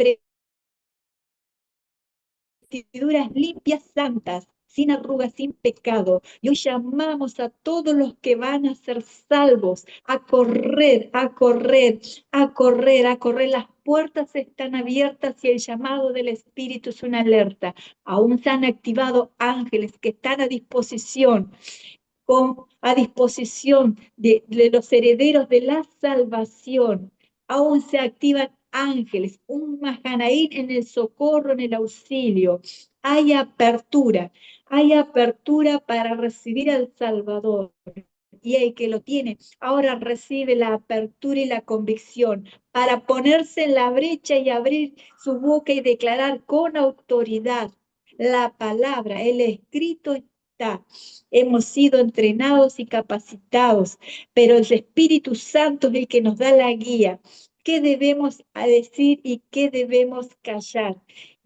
vestiduras limpias, santas, sin arrugas, sin pecado. Y hoy llamamos a todos los que van a ser salvos a correr, a correr, a correr, a correr. Las puertas están abiertas y el llamado del Espíritu es una alerta. Aún se han activado ángeles que están a disposición de los herederos de la salvación. Aún se activan ángeles, un Mahanaín en el socorro, en el auxilio. Hay apertura para recibir al Salvador. Y el que lo tiene, ahora recibe la apertura y la convicción para ponerse en la brecha y abrir su boca y declarar con autoridad la palabra, el escrito está. Hemos sido entrenados y capacitados, pero el Espíritu Santo es el que nos da la guía. ¿Qué debemos decir y qué debemos callar?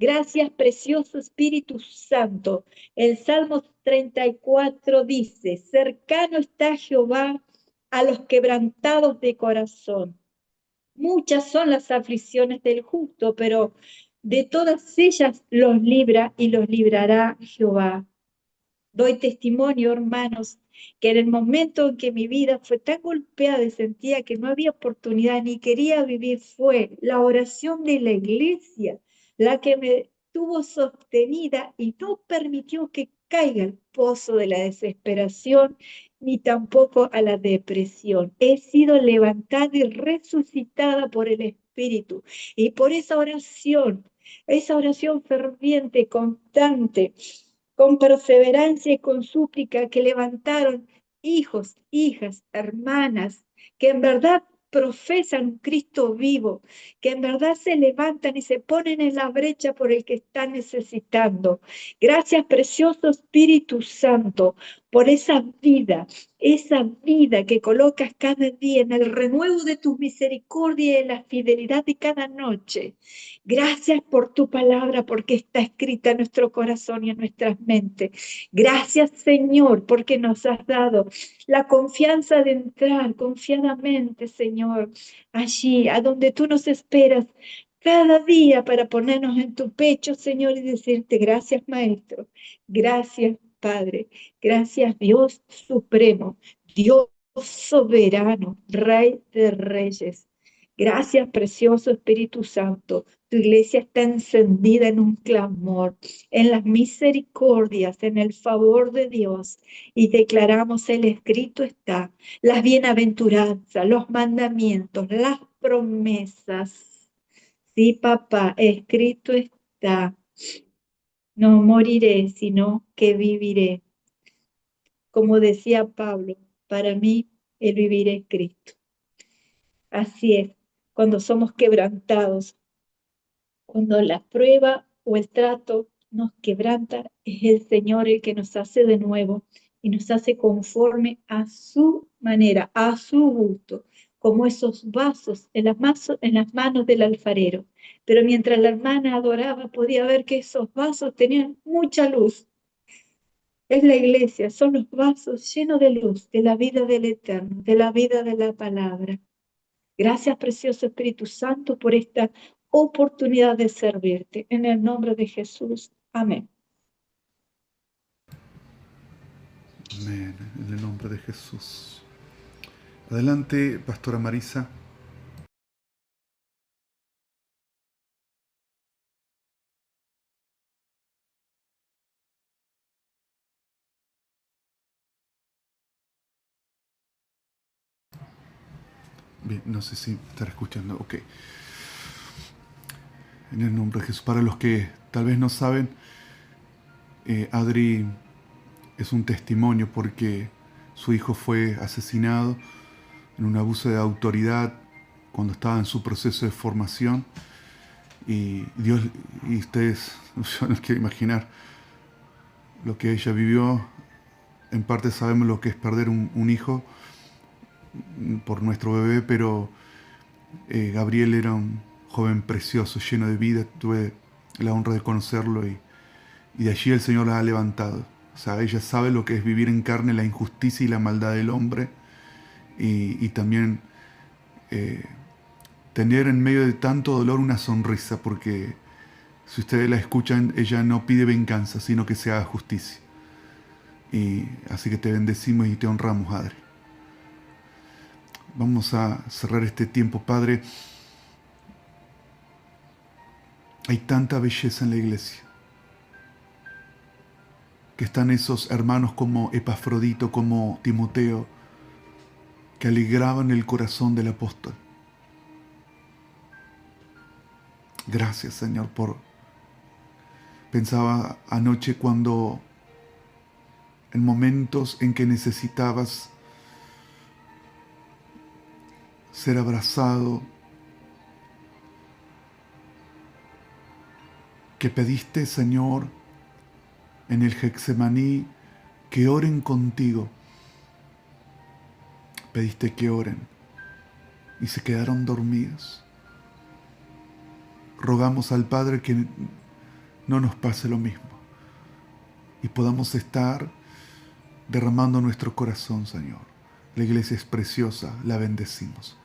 Gracias, precioso Espíritu Santo. El Salmo 34 dice, cercano está Jehová a los quebrantados de corazón. Muchas son las aflicciones del justo, pero de todas ellas los libra y los librará Jehová. Doy testimonio, hermanos, que en el momento en que mi vida fue tan golpeada y sentía que no había oportunidad ni quería vivir, fue la oración de la iglesia la que me tuvo sostenida y no permitió que caiga al pozo de la desesperación ni tampoco a la depresión. He sido levantada y resucitada por el Espíritu y por esa oración ferviente, constante, con perseverancia y con súplica que levantaron hijos, hijas, hermanas, que en verdad profesan un Cristo vivo, que en verdad se levantan y se ponen en la brecha por el que está necesitando. Gracias, precioso Espíritu Santo, por esa vida que colocas cada día en el renuevo de tu misericordia y en la fidelidad de cada noche. Gracias por tu palabra, porque está escrita en nuestro corazón y en nuestras mentes. Gracias, Señor, porque nos has dado la confianza de entrar confiadamente, Señor, allí, a donde tú nos esperas cada día para ponernos en tu pecho, Señor, y decirte gracias, Maestro. Gracias, Padre. Gracias, Dios Supremo, Dios soberano, Rey de Reyes. Gracias, precioso Espíritu Santo. Tu iglesia está encendida en un clamor, en las misericordias, en el favor de Dios. Y declaramos, el escrito está, las bienaventuranzas, los mandamientos, las promesas. Sí, papá, escrito está. No moriré, sino que viviré. Como decía Pablo, para mí el vivir es Cristo. Así es, cuando somos quebrantados, cuando la prueba o el trato nos quebranta, es el Señor el que nos hace de nuevo y nos hace conforme a su manera, a su gusto, como esos vasos en las manos del alfarero. Pero mientras la hermana adoraba, podía ver que esos vasos tenían mucha luz. Es la iglesia, son los vasos llenos de luz, de la vida del Eterno, de la vida de la palabra. Gracias, precioso Espíritu Santo, por esta oportunidad de servirte. En el nombre de Jesús. Amén. Amén, en el nombre de Jesús. Adelante, Pastora Marisa. Bien, no sé si estará escuchando. Ok. En el nombre de Jesús. Para los que tal vez no saben, Adri es un testimonio porque su hijo fue asesinado en un abuso de autoridad cuando estaba en su proceso de formación. Y Dios, y ustedes, yo no quiero imaginar lo que ella vivió. En parte sabemos lo que es perder un hijo por nuestro bebé, pero Gabriel era un joven precioso, lleno de vida. Tuve la honra de conocerlo y de allí el Señor la ha levantado. O sea, ella sabe lo que es vivir en carne la injusticia y la maldad del hombre y también tener en medio de tanto dolor una sonrisa, porque si ustedes la escuchan, ella no pide venganza, sino que se haga justicia. Y así que te bendecimos y te honramos, Adri. Vamos a cerrar este tiempo, Padre. Hay tanta belleza en la iglesia, que están esos hermanos como Epafrodito, como Timoteo, que alegraban el corazón del apóstol. Gracias, Señor, Pensaba anoche cuando en momentos en que necesitabas ser abrazado, que pediste, Señor, en el Getsemaní, que oren contigo. Pediste que oren y se quedaron dormidos. Rogamos al Padre que no nos pase lo mismo y podamos estar derramando nuestro corazón, Señor. La iglesia es preciosa, la bendecimos.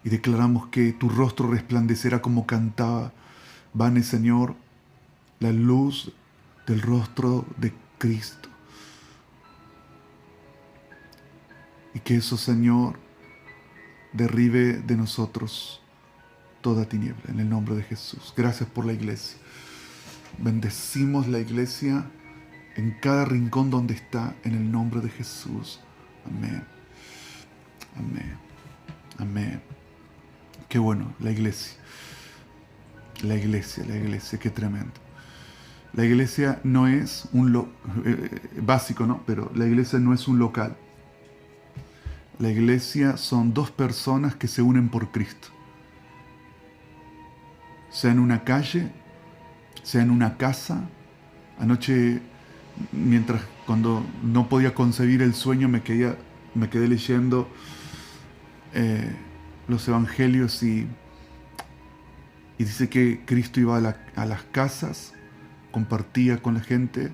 Y declaramos que tu rostro resplandecerá como cantaba Vane, Señor, la luz del rostro de Cristo. Y que eso, Señor, derribe de nosotros toda tiniebla, en el nombre de Jesús. Gracias por la iglesia. Bendecimos la iglesia en cada rincón donde está, en el nombre de Jesús. Amén. Amén. Amén. Qué bueno, la iglesia. La iglesia, qué tremendo. La iglesia no es un básico, ¿no? Pero la iglesia no es un local. La iglesia son dos personas que se unen por Cristo. Sea en una calle, sea en una casa. Anoche, cuando no podía concebir el sueño, me quedé leyendo los evangelios y dice que Cristo iba a las casas, compartía con la gente.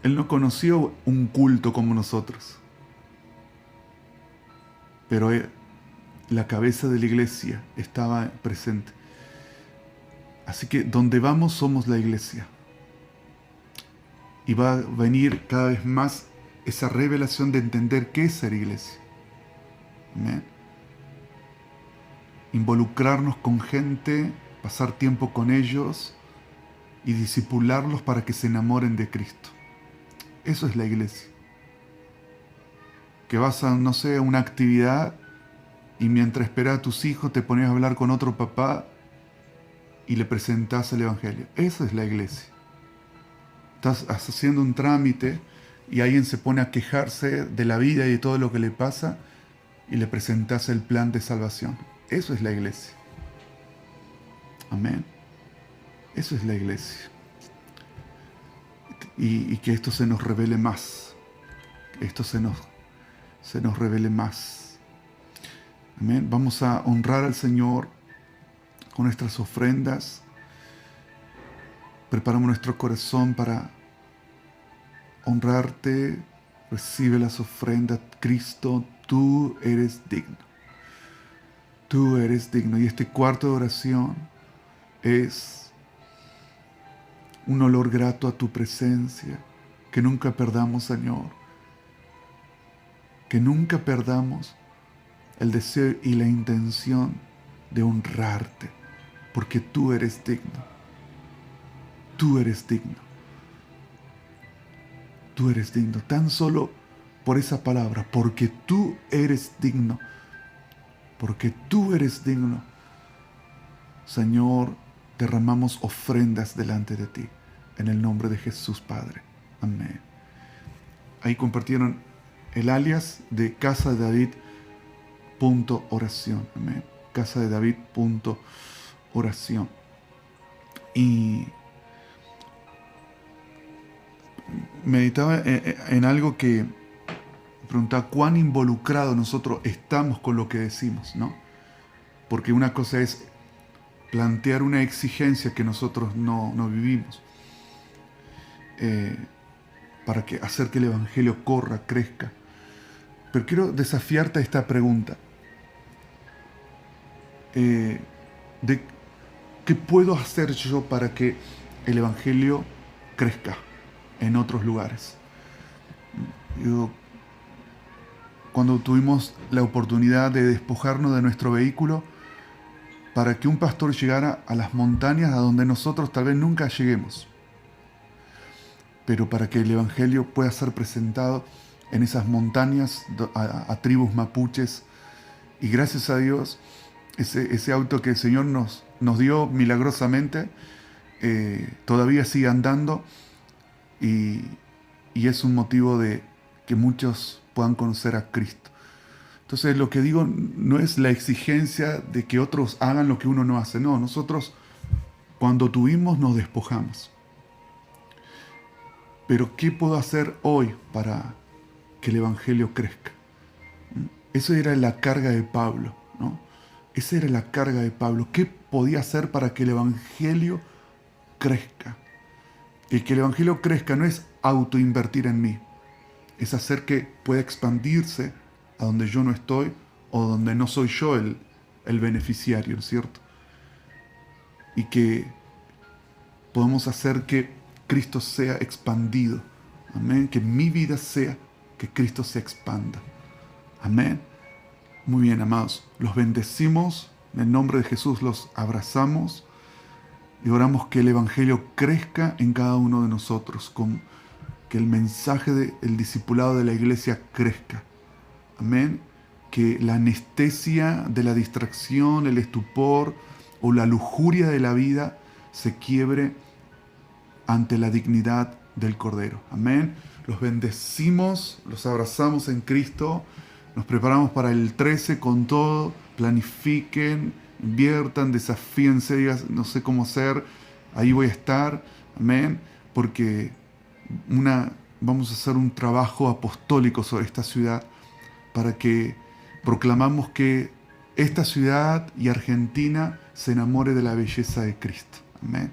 Él no conoció un culto como nosotros, pero la cabeza de la iglesia estaba presente. Así que donde vamos somos la iglesia. Y va a venir cada vez más esa revelación de entender qué es ser iglesia. Amén. Involucrarnos con gente, pasar tiempo con ellos y discipularlos para que se enamoren de Cristo. Eso es la iglesia. Que vas a, no sé, una actividad y mientras esperas a tus hijos te pones a hablar con otro papá y le presentas el evangelio. Eso es la iglesia. Estás haciendo un trámite y alguien se pone a quejarse de la vida y de todo lo que le pasa y le presentas el plan de salvación. Eso es la iglesia. Amén. Eso es la iglesia. Y que esto se nos revele más. Esto se nos revele más. Amén. Vamos a honrar al Señor con nuestras ofrendas. Preparamos nuestro corazón para honrarte. Recibe las ofrendas. Cristo, tú eres digno. Tú eres digno. Y este cuarto de oración es un olor grato a tu presencia. Que nunca perdamos, Señor. Que nunca perdamos el deseo y la intención de honrarte. Porque tú eres digno. Tú eres digno. Tú eres digno. Tan solo por esa palabra. Porque tú eres digno. Porque tú eres digno. Señor, derramamos ofrendas delante de ti. En el nombre de Jesús, Padre. Amén. Ahí compartieron el alias de Casa de David.oración. Amén. Casa de David.oración. Y meditaba en algo que preguntaba cuán involucrados nosotros estamos con lo que decimos, ¿no? Porque una cosa es plantear una exigencia que nosotros no vivimos para hacer que el Evangelio corra, crezca. Pero quiero desafiarte a esta pregunta. ¿Qué puedo hacer yo para que el Evangelio crezca en otros lugares? Cuando tuvimos la oportunidad de despojarnos de nuestro vehículo para que un pastor llegara a las montañas a donde nosotros tal vez nunca lleguemos, pero para que el Evangelio pueda ser presentado en esas montañas a tribus mapuches. Y gracias a Dios, ese auto que el Señor nos dio milagrosamente todavía sigue andando y es un motivo de que muchos puedan conocer a Cristo. Entonces lo que digo no es la exigencia de que otros hagan lo que uno no hace. No, nosotros cuando tuvimos nos despojamos. Pero ¿qué puedo hacer hoy para que el Evangelio crezca? Eso era la carga de Pablo, ¿no? Esa era la carga de Pablo. ¿Qué podía hacer para que el Evangelio crezca? Y que el Evangelio crezca no es autoinvertir en mí. Es hacer que pueda expandirse a donde yo no estoy o donde no soy yo el beneficiario, ¿no es cierto? Y que podamos hacer que Cristo sea expandido. Amén. Que mi vida sea que Cristo se expanda. Amén. Muy bien, amados. Los bendecimos. En el nombre de Jesús los abrazamos. Y oramos que el Evangelio crezca en cada uno de nosotros. Que el mensaje del discipulado de la iglesia crezca. Amén. Que la anestesia de la distracción, el estupor o la lujuria de la vida se quiebre ante la dignidad del Cordero. Amén. Los bendecimos, los abrazamos en Cristo Nos preparamos para el 13 con todo. Planifiquen, inviertan, desafíense, digan, no sé cómo hacer. Ahí voy a estar. Amén. Porque vamos a hacer un trabajo apostólico sobre esta ciudad para que proclamamos que esta ciudad y Argentina se enamore de la belleza de Cristo. Amén.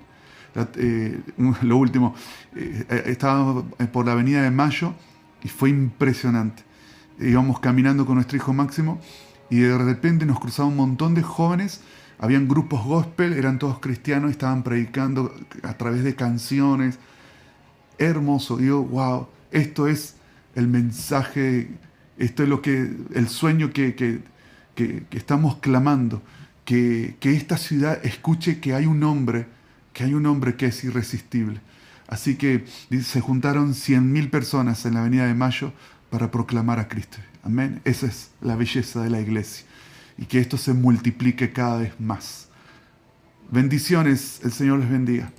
Lo último, estábamos por la Avenida de Mayo y fue impresionante. Íbamos caminando con nuestro hijo Máximo y de repente nos cruzaba un montón de jóvenes. Habían grupos gospel, eran todos cristianos, estaban predicando a través de canciones. Hermoso. Digo, wow, esto es el mensaje, esto es el sueño que estamos clamando. Que esta ciudad escuche que hay un hombre que es irresistible. Así que se juntaron 100.000 personas en la Avenida de Mayo para proclamar a Cristo. Amén. Esa es la belleza de la iglesia. Y que esto se multiplique cada vez más. Bendiciones. El Señor les bendiga.